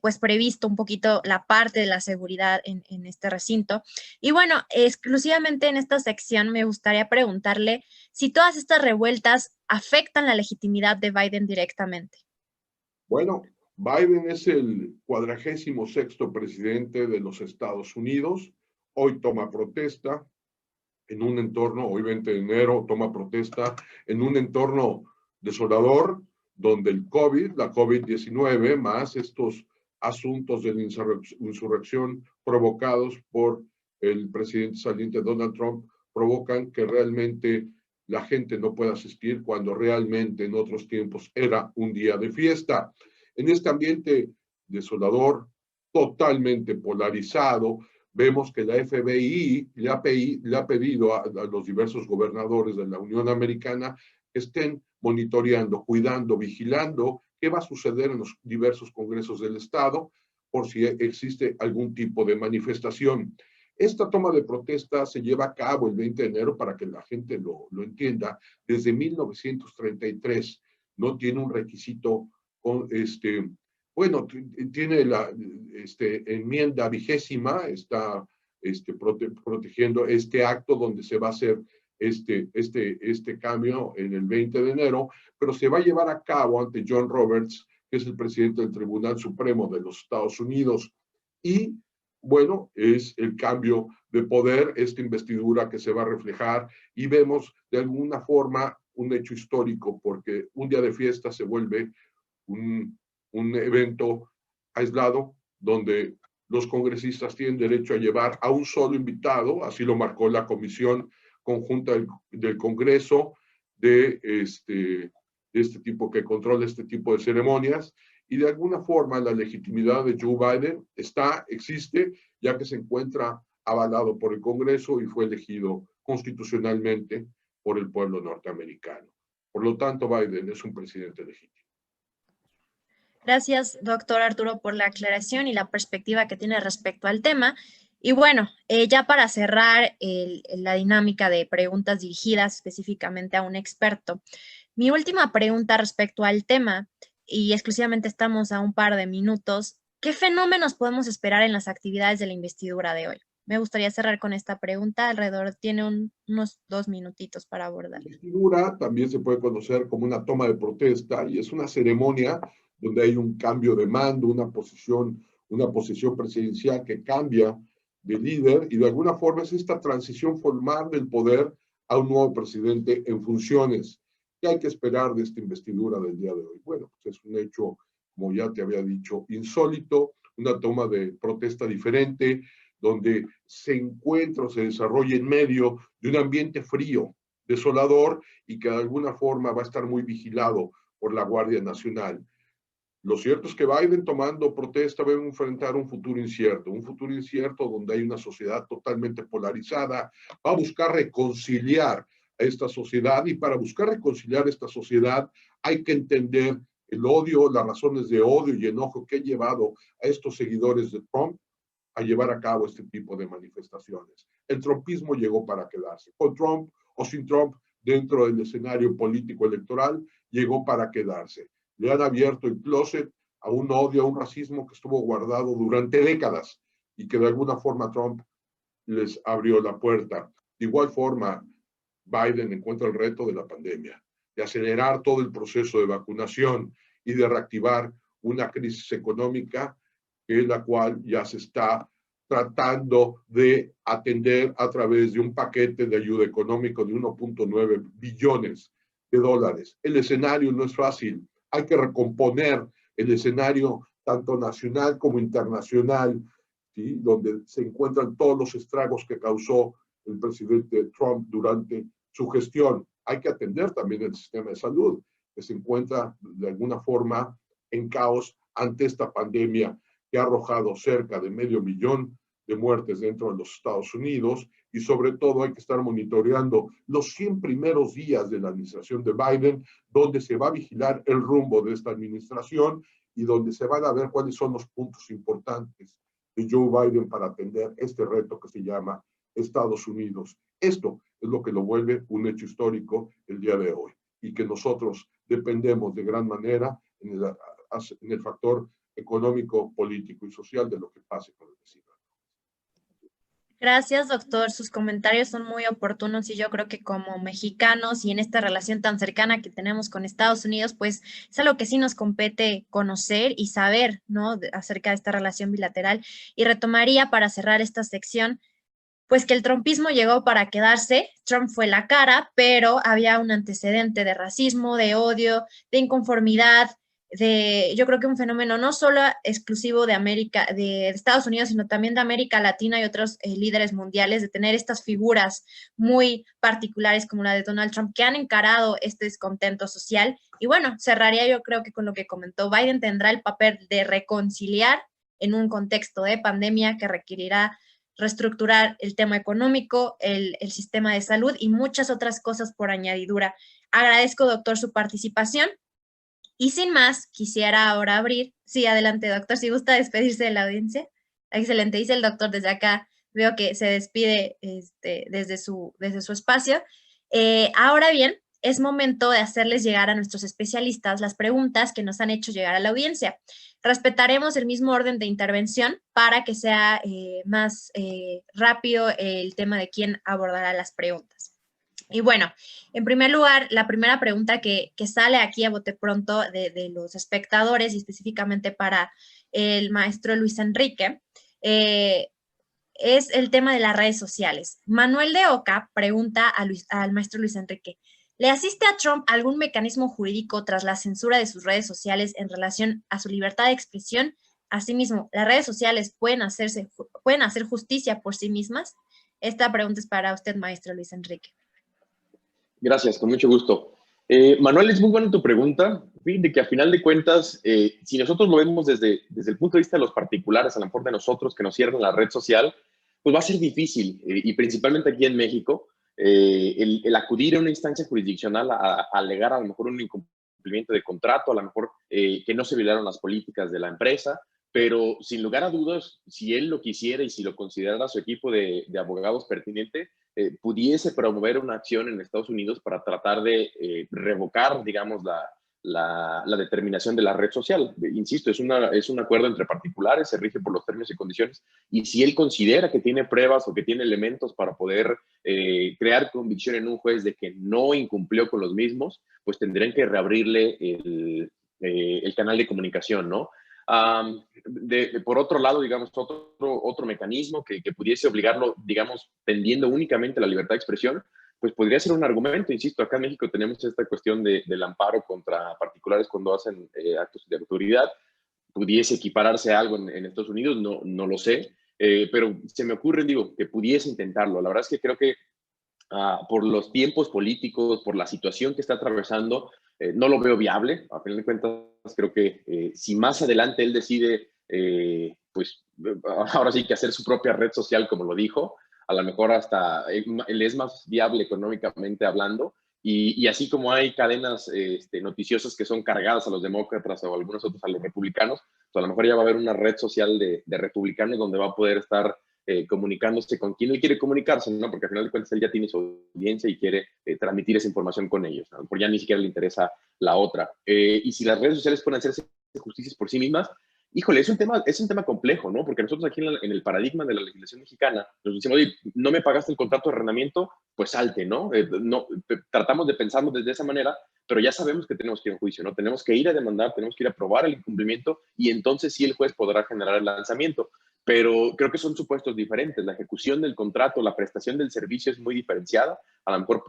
Speaker 3: pues previsto un poquito la parte de la seguridad en este recinto. Y bueno, exclusivamente en esta sección me gustaría preguntarle si todas estas revueltas afectan la legitimidad de Biden directamente.
Speaker 5: Bueno, Biden es el 46º presidente de los Estados Unidos. Hoy toma protesta en un entorno, hoy 20 de enero, toma protesta en un entorno desolador, donde el COVID, la COVID-19, más estos asuntos de la insurrección provocados por el presidente saliente Donald Trump, provocan que realmente la gente no pueda asistir cuando realmente en otros tiempos era un día de fiesta. En este ambiente desolador, totalmente polarizado, vemos que la FBI le ha pedido a los diversos gobernadores de la Unión Americana que estén monitoreando, cuidando, vigilando qué va a suceder en los diversos congresos del Estado por si existe algún tipo de manifestación. Esta toma de protesta se lleva a cabo el 20 de enero para que la gente lo entienda. Desde 1933 no tiene un requisito bueno, tiene la enmienda 20ª, está protegiendo este acto donde se va a hacer este cambio en el 20 de enero, pero se va a llevar a cabo ante John Roberts, que es el presidente del Tribunal Supremo de los Estados Unidos. Y bueno, es el cambio de poder, esta investidura que se va a reflejar y vemos de alguna forma un hecho histórico, porque un día de fiesta se vuelve un evento aislado donde los congresistas tienen derecho a llevar a un solo invitado, así lo marcó la Comisión Conjunta del Congreso de este tipo, que controla este tipo de ceremonias, y de alguna forma la legitimidad de Joe Biden existe, ya que se encuentra avalado por el Congreso y fue elegido constitucionalmente por el pueblo norteamericano. Por lo tanto, Biden es un presidente legítimo.
Speaker 3: Gracias, doctor Arturo, por la aclaración y la perspectiva que tiene respecto al tema. Y bueno, ya para cerrar la dinámica de preguntas dirigidas específicamente a un experto, mi última pregunta respecto al tema, y exclusivamente estamos a un par de minutos, ¿qué fenómenos podemos esperar en las actividades de la investidura de hoy? Me gustaría cerrar con esta pregunta, tiene unos 2 minutitos para abordar.
Speaker 5: La investidura también se puede conocer como una toma de protesta y es una ceremonia donde hay un cambio de mando, una posición presidencial que cambia de líder, y de alguna forma es esta transición formal del poder a un nuevo presidente en funciones. ¿Qué hay que esperar de esta investidura del día de hoy? Bueno, pues es un hecho, como ya te había dicho, insólito, una toma de protesta diferente, donde se encuentra o se desarrolla en medio de un ambiente frío, desolador, y que de alguna forma va a estar muy vigilado por la Guardia Nacional. Lo cierto es que Biden, tomando protesta, va a enfrentar un futuro incierto donde hay una sociedad totalmente polarizada, va a buscar reconciliar a esta sociedad, y para buscar reconciliar esta sociedad hay que entender el odio, las razones de odio y enojo que ha llevado a estos seguidores de Trump a llevar a cabo este tipo de manifestaciones. El trumpismo llegó para quedarse. Con Trump o sin Trump, dentro del escenario político electoral, llegó para quedarse. Le han abierto el closet a un odio, a un racismo que estuvo guardado durante décadas y que de alguna forma Trump les abrió la puerta. De igual forma, Biden encuentra el reto de la pandemia, de acelerar todo el proceso de vacunación y de reactivar una crisis económica que es la cual ya se está tratando de atender a través de un paquete de ayuda económico de 1.9 billones de dólares. El escenario no es fácil. Hay que recomponer el escenario tanto nacional como internacional, ¿sí?, donde se encuentran todos los estragos que causó el presidente Trump durante su gestión. Hay que atender también el sistema de salud, que se encuentra de alguna forma en caos ante esta pandemia que ha arrojado cerca de 500,000 de muertes dentro de los Estados Unidos, y sobre todo hay que estar monitoreando los 100 primeros días de la administración de Biden, donde se va a vigilar el rumbo de esta administración y donde se van a ver cuáles son los puntos importantes de Joe Biden para atender este reto que se llama Estados Unidos. Esto es lo que lo vuelve un hecho histórico el día de hoy, y que nosotros dependemos de gran manera en el factor económico, político y social de lo que pase con el vecino.
Speaker 3: Gracias, doctor. Sus comentarios son muy oportunos y yo creo que como mexicanos y en esta relación tan cercana que tenemos con Estados Unidos, pues es algo que sí nos compete conocer y saber, ¿no?, acerca de esta relación bilateral. Y retomaría para cerrar esta sección, pues que el trumpismo llegó para quedarse. Trump fue la cara, pero había un antecedente de racismo, de odio, de inconformidad, yo creo que un fenómeno no solo exclusivo de Estados Unidos, sino también de América Latina y otros líderes mundiales, de tener estas figuras muy particulares como la de Donald Trump, que han encarado este descontento social. Y bueno, cerraría yo creo que con lo que comentó, Biden tendrá el papel de reconciliar en un contexto de pandemia que requerirá reestructurar el tema económico, el sistema de salud y muchas otras cosas por añadidura. Agradezco, doctor, su participación. Y sin más, quisiera ahora abrir. Sí, adelante, doctor, si gusta despedirse de la audiencia. Excelente, dice el doctor desde acá. Veo que se despide desde su espacio. Ahora bien, es momento de hacerles llegar a nuestros especialistas las preguntas que nos han hecho llegar a la audiencia. Respetaremos el mismo orden de intervención para que sea más rápido el tema de quién abordará las preguntas. Y bueno, en primer lugar, la primera pregunta que sale aquí a bote pronto de los espectadores y específicamente para el maestro Luis Enrique, es el tema de las redes sociales. Manuel de Oca pregunta al maestro Luis Enrique, ¿le asiste a Trump algún mecanismo jurídico tras la censura de sus redes sociales en relación a su libertad de expresión? Asimismo, ¿las redes sociales pueden hacer justicia por sí mismas? Esta pregunta es para usted, maestro Luis Enrique.
Speaker 4: Gracias, con mucho gusto. Manuel, es muy buena tu pregunta. Fíjate que a final de cuentas, si nosotros lo vemos desde el punto de vista de los particulares, a lo mejor de nosotros que nos cierran la red social, pues va a ser difícil, y principalmente aquí en México, el acudir a una instancia jurisdiccional a alegar a lo mejor un incumplimiento de contrato, a lo mejor que no se violaron las políticas de la empresa, pero sin lugar a dudas, si él lo quisiera y si lo considerara su equipo de abogados pertinente, pudiese promover una acción en Estados Unidos para tratar de revocar, digamos, la determinación de la red social. Insisto, es un acuerdo entre particulares, se rige por los términos y condiciones, y si él considera que tiene pruebas o que tiene elementos para poder crear convicción en un juez de que no incumplió con los mismos, pues tendrían que reabrirle el canal de comunicación, ¿no? Por otro lado, digamos, otro mecanismo que pudiese obligarlo, digamos, tendiendo únicamente a la libertad de expresión, pues podría ser un argumento. Insisto, acá en México tenemos esta cuestión del amparo contra particulares cuando hacen actos de autoridad. Pudiese equipararse a algo en Estados Unidos, no lo sé, pero se me ocurre, digo, que pudiese intentarlo. La verdad es que creo que por los tiempos políticos, por la situación que está atravesando, no lo veo viable. A final de cuentas, creo que si más adelante él decide, pues ahora sí que hacer su propia red social, como lo dijo, a lo mejor hasta él es más viable económicamente hablando. Y así como hay cadenas noticiosas que son cargadas a los demócratas o algunos otros a los republicanos, pues a lo mejor ya va a haber una red social de republicanos donde va a poder estar comunicándose con quien él quiere comunicarse, ¿no? Porque al final de cuentas él ya tiene su audiencia y quiere transmitir esa información con ellos, ¿no? Porque ya ni siquiera le interesa la otra. Y si las redes sociales pueden hacerse justicias por sí mismas, híjole, es un tema complejo, ¿no? Porque nosotros aquí en el paradigma de la legislación mexicana nos decimos, oye, no me pagaste el contrato de arrendamiento, pues salte, ¿no? Tratamos de pensarlo desde esa manera, pero ya sabemos que tenemos que ir a un juicio, ¿no? Tenemos que ir a demandar, tenemos que ir a probar el incumplimiento y entonces sí el juez podrá generar el lanzamiento. Pero creo que son supuestos diferentes. La ejecución del contrato, la prestación del servicio es muy diferenciada. A lo mejor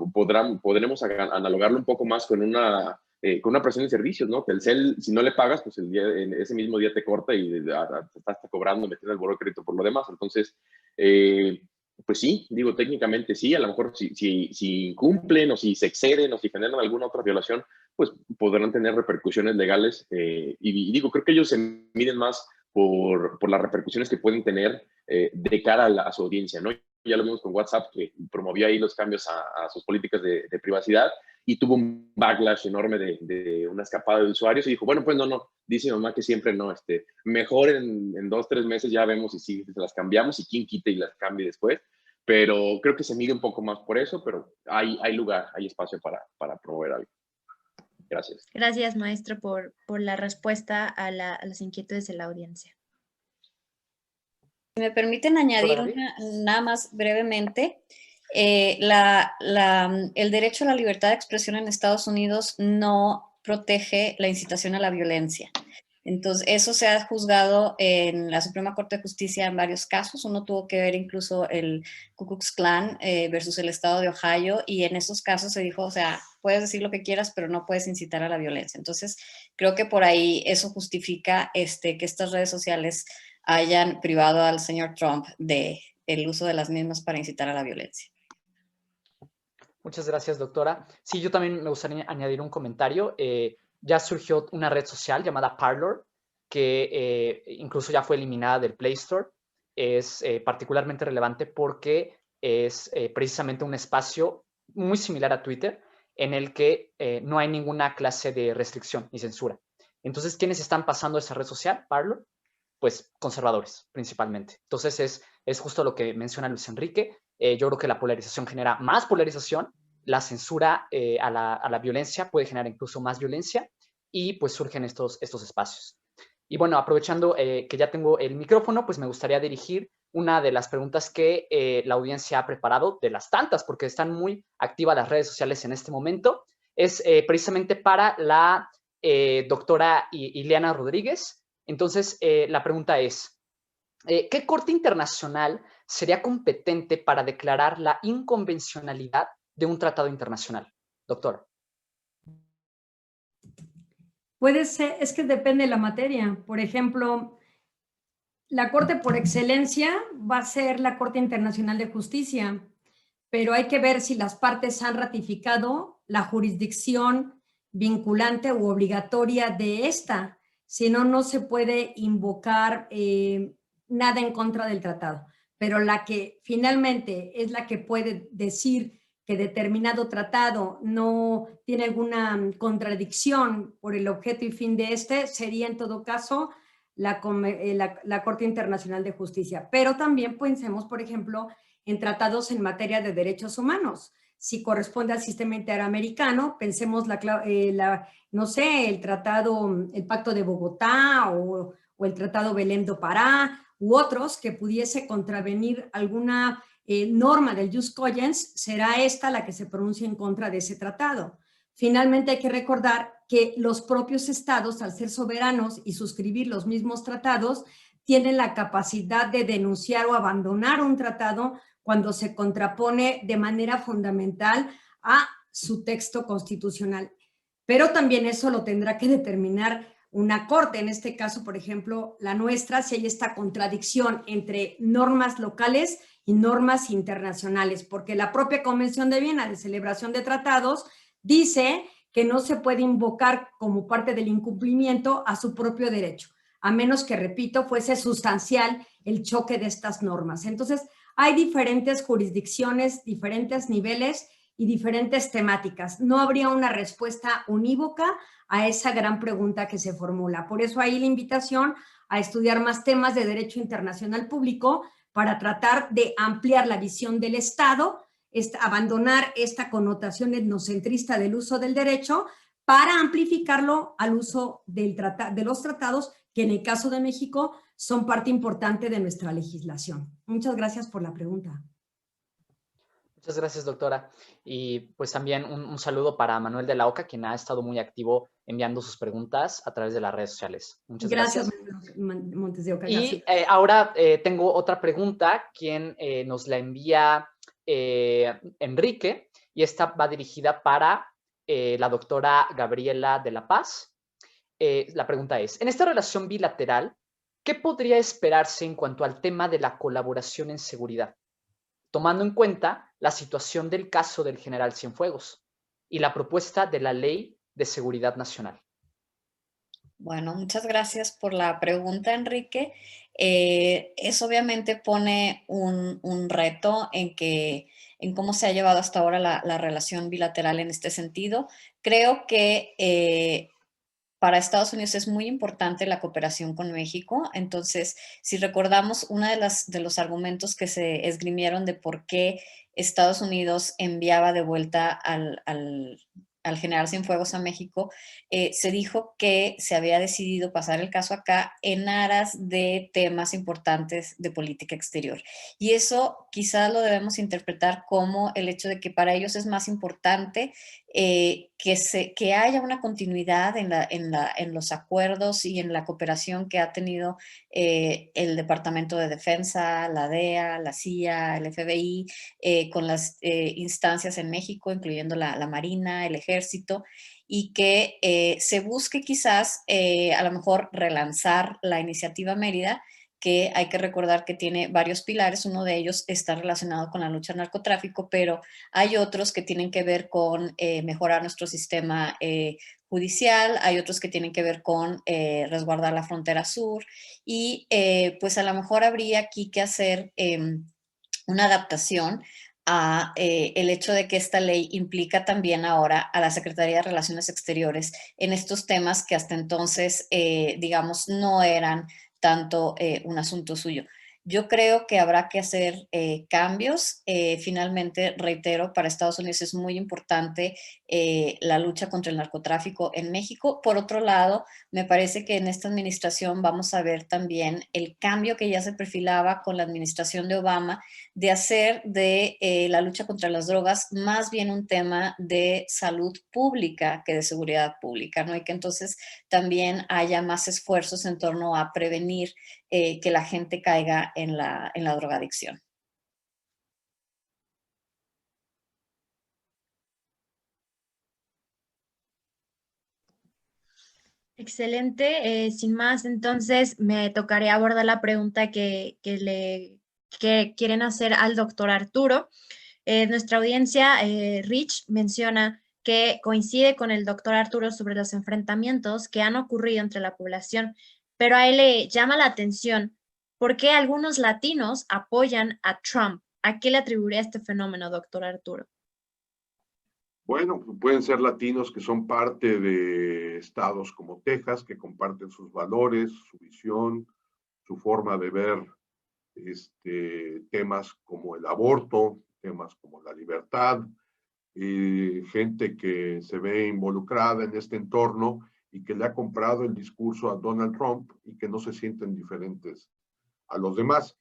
Speaker 4: podremos analogarlo un poco más con una prestación de servicios, ¿no? Que el CEL, si no le pagas, pues ese mismo día te corta y te está cobrando, metiendo el buró de crédito por lo demás. Entonces, pues sí, digo, técnicamente sí. A lo mejor si incumplen o si se exceden o si generan alguna otra violación, pues podrán tener repercusiones legales. Y digo, creo que ellos se miden más por las repercusiones que pueden tener de cara a su audiencia, ¿no? Ya lo vimos con WhatsApp, que promovió ahí los cambios a sus políticas de privacidad y tuvo un backlash enorme de una escapada de usuarios y dijo, bueno, pues no, dice mi mamá que siempre no, mejor en 2, 3 meses ya vemos si se las cambiamos y quién quite y las cambie después, pero creo que se mide un poco más por eso, pero hay lugar, hay espacio para promover algo. Gracias.
Speaker 3: Gracias, maestro, por la respuesta a las inquietudes de la audiencia.
Speaker 7: Si me permiten añadir nada más brevemente, el derecho a la libertad de expresión en Estados Unidos no protege la incitación a la violencia. Entonces, eso se ha juzgado en la Suprema Corte de Justicia en varios casos. Uno tuvo que ver incluso el Ku Klux Klan versus el estado de Ohio, y en esos casos se dijo, o sea, puedes decir lo que quieras, pero no puedes incitar a la violencia. Entonces, creo que por ahí eso justifica que estas redes sociales hayan privado al señor Trump del uso de las mismas para incitar a la violencia.
Speaker 2: Muchas gracias, doctora. Sí, yo también me gustaría añadir un comentario. Ya surgió una red social llamada Parler, que incluso ya fue eliminada del Play Store. Es particularmente relevante porque es precisamente un espacio muy similar a Twitter, en el que no hay ninguna clase de restricción ni censura. Entonces, ¿quiénes están pasando esa red social, Parler? Pues conservadores, principalmente. Entonces, es justo lo que menciona Luis Enrique. Yo creo que la polarización genera más polarización, la censura a la violencia puede generar incluso más violencia y pues surgen estos espacios. Y bueno, aprovechando que ya tengo el micrófono, pues me gustaría dirigir una de las preguntas que la audiencia ha preparado, de las tantas, porque están muy activas las redes sociales en este momento. Es precisamente para la doctora Ileana Rodríguez. Entonces, la pregunta es, ¿qué corte internacional sería competente para declarar la inconvencionalidad de un tratado internacional? Doctora.
Speaker 6: Puede ser, es que depende de la materia. Por ejemplo, la Corte por excelencia va a ser la Corte Internacional de Justicia, pero hay que ver si las partes han ratificado la jurisdicción vinculante u obligatoria de esta, si no, no se puede invocar nada en contra del tratado. Pero la que finalmente es la que puede decir que determinado tratado no tiene alguna contradicción por el objeto y fin de este, sería en todo caso la Corte Internacional de Justicia. Pero también pensemos, por ejemplo, en tratados en materia de derechos humanos. Si corresponde al sistema interamericano, pensemos no sé, el tratado, el Pacto de Bogotá o el Tratado Belém do Pará u otros que pudiese contravenir alguna norma del jus cogens, será esta la que se pronuncie en contra de ese tratado. Finalmente hay que recordar que los propios estados, al ser soberanos y suscribir los mismos tratados, tienen la capacidad de denunciar o abandonar un tratado cuando se contrapone de manera fundamental a su texto constitucional. Pero también eso lo tendrá que determinar una corte, en este caso, por ejemplo, la nuestra, si hay esta contradicción entre normas locales y normas internacionales, porque la propia Convención de Viena de celebración de tratados dice que no se puede invocar como parte del incumplimiento a su propio derecho, a menos que, repito, fuese sustancial el choque de estas normas. Entonces, hay diferentes jurisdicciones, diferentes niveles y diferentes temáticas. No habría una respuesta unívoca a esa gran pregunta que se formula. Por eso ahí la invitación a estudiar más temas de derecho internacional público para tratar de ampliar la visión del Estado, abandonar esta connotación etnocentrista del uso del derecho para amplificarlo al uso de los tratados, que en el caso de México son parte importante de nuestra legislación. Muchas gracias por la pregunta.
Speaker 2: Muchas gracias, doctora. Y pues también un saludo para Manuel de la Oca, quien ha estado muy activo enviando sus preguntas a través de las redes sociales. Muchas gracias.
Speaker 6: Gracias, Montes de Oca.
Speaker 2: Y ahora tengo otra pregunta, quien nos la envía Enrique, y esta va dirigida para la doctora Gabriela de la Paz. La pregunta es, en esta relación bilateral, ¿qué podría esperarse en cuanto al tema de la colaboración en seguridad, tomando en cuenta la situación del caso del general Cienfuegos y la propuesta de la Ley de Seguridad Nacional?
Speaker 7: Bueno, muchas gracias por la pregunta, Enrique. Eso obviamente pone un reto en cómo se ha llevado hasta ahora la relación bilateral en este sentido. Creo que para Estados Unidos es muy importante la cooperación con México. Entonces, si recordamos, uno de los argumentos que se esgrimieron de por qué Estados Unidos enviaba de vuelta al general Cienfuegos a México, se dijo que se había decidido pasar el caso acá en aras de temas importantes de política exterior. Y eso quizás lo debemos interpretar como el hecho de que para ellos es más importante que haya una continuidad en los acuerdos y en la cooperación que ha tenido el Departamento de Defensa, la DEA, la CIA, el FBI, con las instancias en México, incluyendo la Marina, el Ejército, y que se busque quizás a lo mejor relanzar la iniciativa Mérida, que hay que recordar que tiene varios pilares. Uno de ellos está relacionado con la lucha al narcotráfico, pero hay otros que tienen que ver con mejorar nuestro sistema judicial, hay otros que tienen que ver con resguardar la frontera sur, y pues a lo mejor habría aquí que hacer una adaptación a el hecho de que esta ley implica también ahora a la Secretaría de Relaciones Exteriores en estos temas que hasta entonces, digamos, no eran tanto un asunto suyo. Yo creo que habrá que hacer cambios. Finalmente, reitero, para Estados Unidos es muy importante la lucha contra el narcotráfico en México. Por otro lado, me parece que en esta administración vamos a ver también el cambio que ya se perfilaba con la administración de Obama, de hacer de la lucha contra las drogas más bien un tema de salud pública que de seguridad pública, ¿no? Y que entonces también haya más esfuerzos en torno a prevenir que la gente caiga en la drogadicción.
Speaker 3: Excelente. Sin más, entonces me tocaría abordar la pregunta que quieren hacer al doctor Arturo. Nuestra audiencia, Rich, menciona que coincide con el doctor Arturo sobre los enfrentamientos que han ocurrido entre la población, pero a él le llama la atención por qué algunos latinos apoyan a Trump. ¿A qué le atribuiría este fenómeno, doctor Arturo?
Speaker 5: Bueno, pueden ser latinos que son parte de estados como Texas, que comparten sus valores, su visión, su forma de ver temas como el aborto, temas como la libertad, gente que se ve involucrada en este entorno y que le ha comprado el discurso a Donald Trump y que no se sienten diferentes a los demás.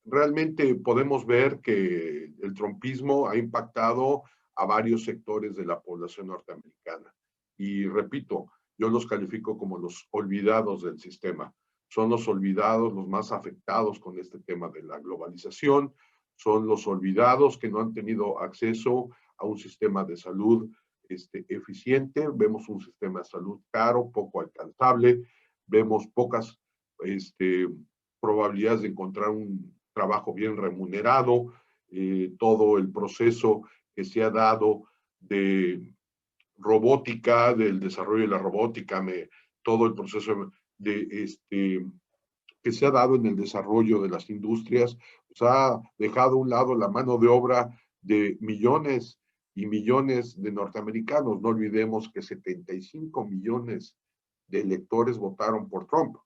Speaker 5: Realmente podemos ver que el trumpismo ha impactado a varios sectores de la población norteamericana. Y repito, yo los califico como los olvidados del sistema. Son los olvidados, los más afectados con este tema de la globalización. Son los olvidados que no han tenido acceso a un sistema de salud eficiente. Vemos un sistema de salud caro, poco alcanzable. Vemos pocas probabilidades de encontrar un trabajo bien remunerado. Todo el proceso que se ha dado de robótica, del desarrollo de la robótica, todo el proceso que se ha dado en el desarrollo de las industrias, pues ha dejado a un lado la mano de obra de millones y millones de norteamericanos. No olvidemos que 75 millones de electores votaron por Trump,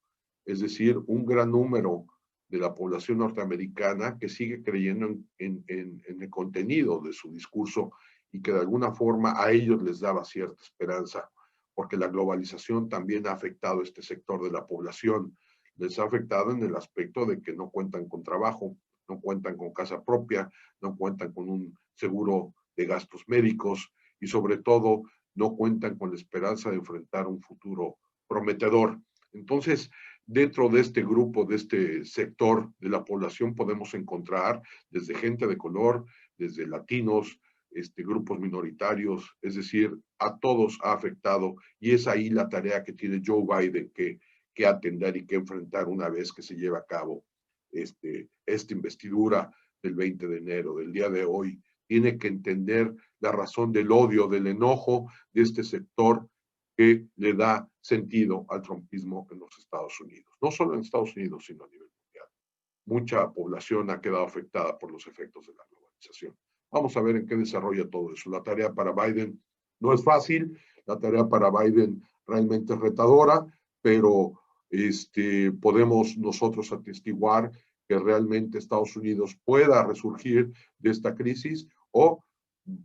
Speaker 5: es decir, un gran número de la población norteamericana que sigue creyendo en el contenido de su discurso y que de alguna forma a ellos les daba cierta esperanza, porque la globalización también ha afectado a este sector de la población. Les ha afectado en el aspecto de que no cuentan con trabajo, no cuentan con casa propia, no cuentan con un seguro de gastos médicos y sobre todo no cuentan con la esperanza de enfrentar un futuro prometedor. Entonces, dentro de este grupo, de este sector de la población, podemos encontrar desde gente de color, desde latinos, grupos minoritarios, es decir, a todos ha afectado y es ahí la tarea que tiene Joe Biden que atender y que enfrentar una vez que se lleve a cabo esta investidura del 20 de enero, del día de hoy. Tiene que entender la razón del odio, del enojo de este sector que le da sentido al trumpismo en los Estados Unidos. No solo en Estados Unidos, sino a nivel mundial. Mucha población ha quedado afectada por los efectos de la globalización. Vamos a ver en qué desarrolla todo eso. La tarea para Biden no es fácil, la tarea para Biden realmente es retadora, pero podemos nosotros atestiguar que realmente Estados Unidos pueda resurgir de esta crisis o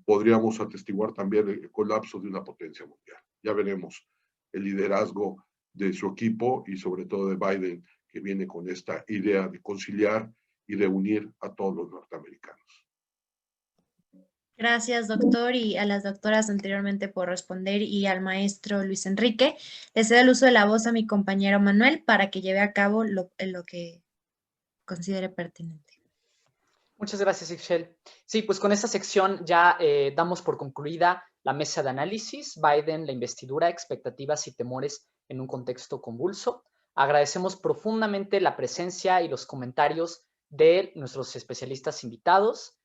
Speaker 5: podríamos atestiguar también el colapso de una potencia mundial. Ya veremos el liderazgo de su equipo y sobre todo de Biden, que viene con esta idea de conciliar y de unir a todos los norteamericanos.
Speaker 3: Gracias, doctor, y a las doctoras anteriormente por responder y al maestro Luis Enrique. Le cedo el uso de la voz a mi compañero Manuel para que lleve a cabo lo que considere pertinente.
Speaker 2: Muchas gracias, Ixchel. Sí, pues con esta sección ya damos por concluida la mesa de análisis, Biden, la investidura, expectativas y temores en un contexto convulso. Agradecemos profundamente la presencia y los comentarios de nuestros especialistas invitados.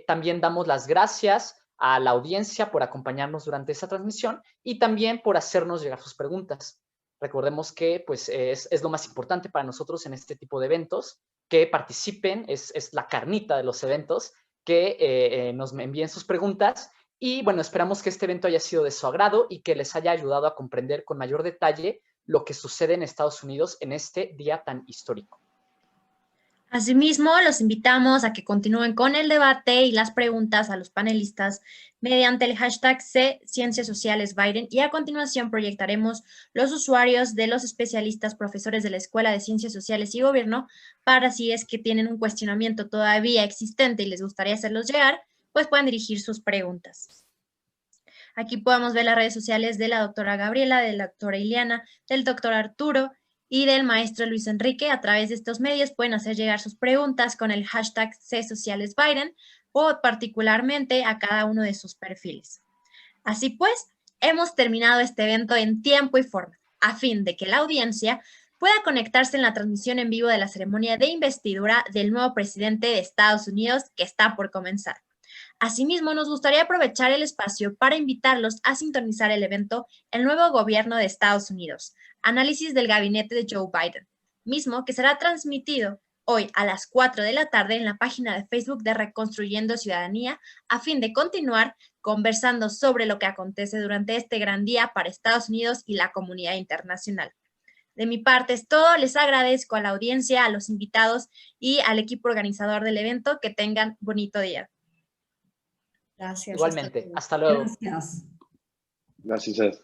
Speaker 2: También damos las gracias a la audiencia por acompañarnos durante esta transmisión y también por hacernos llegar sus preguntas. Recordemos que pues, es lo más importante para nosotros en este tipo de eventos, que participen, es la carnita de los eventos, que nos envíen sus preguntas y bueno, esperamos que este evento haya sido de su agrado y que les haya ayudado a comprender con mayor detalle lo que sucede en Estados Unidos en este día tan histórico.
Speaker 3: Asimismo, los invitamos a que continúen con el debate y las preguntas a los panelistas mediante el hashtag #CienciasSocialesBiden y a continuación proyectaremos los usuarios de los especialistas profesores de la Escuela de Ciencias Sociales y Gobierno para si es que tienen un cuestionamiento todavía existente y les gustaría hacerlos llegar, pues pueden dirigir sus preguntas. Aquí podemos ver las redes sociales de la doctora Gabriela, de la doctora Ileana, del doctor Arturo y del maestro Luis Enrique. A través de estos medios pueden hacer llegar sus preguntas con el hashtag #CSocialesBiden o particularmente a cada uno de sus perfiles. Así pues, hemos terminado este evento en tiempo y forma, a fin de que la audiencia pueda conectarse en la transmisión en vivo de la ceremonia de investidura del nuevo presidente de Estados Unidos que está por comenzar. Asimismo, nos gustaría aprovechar el espacio para invitarlos a sintonizar el evento El nuevo gobierno de Estados Unidos, análisis del gabinete de Joe Biden, mismo que será transmitido hoy a las 4 de la tarde en la página de Facebook de Reconstruyendo Ciudadanía, a fin de continuar conversando sobre lo que acontece durante este gran día para Estados Unidos y la comunidad internacional. De mi parte es todo, les agradezco a la audiencia, a los invitados y al equipo organizador del evento. Que tengan bonito día.
Speaker 7: Gracias.
Speaker 2: Igualmente, hasta luego.
Speaker 6: Gracias.
Speaker 4: Gracias.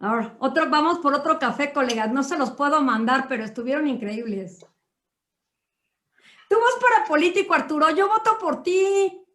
Speaker 6: Ahora, vamos por otro café, colegas. No se los puedo mandar, pero estuvieron increíbles. Tú vas para político, Arturo. Yo voto por ti.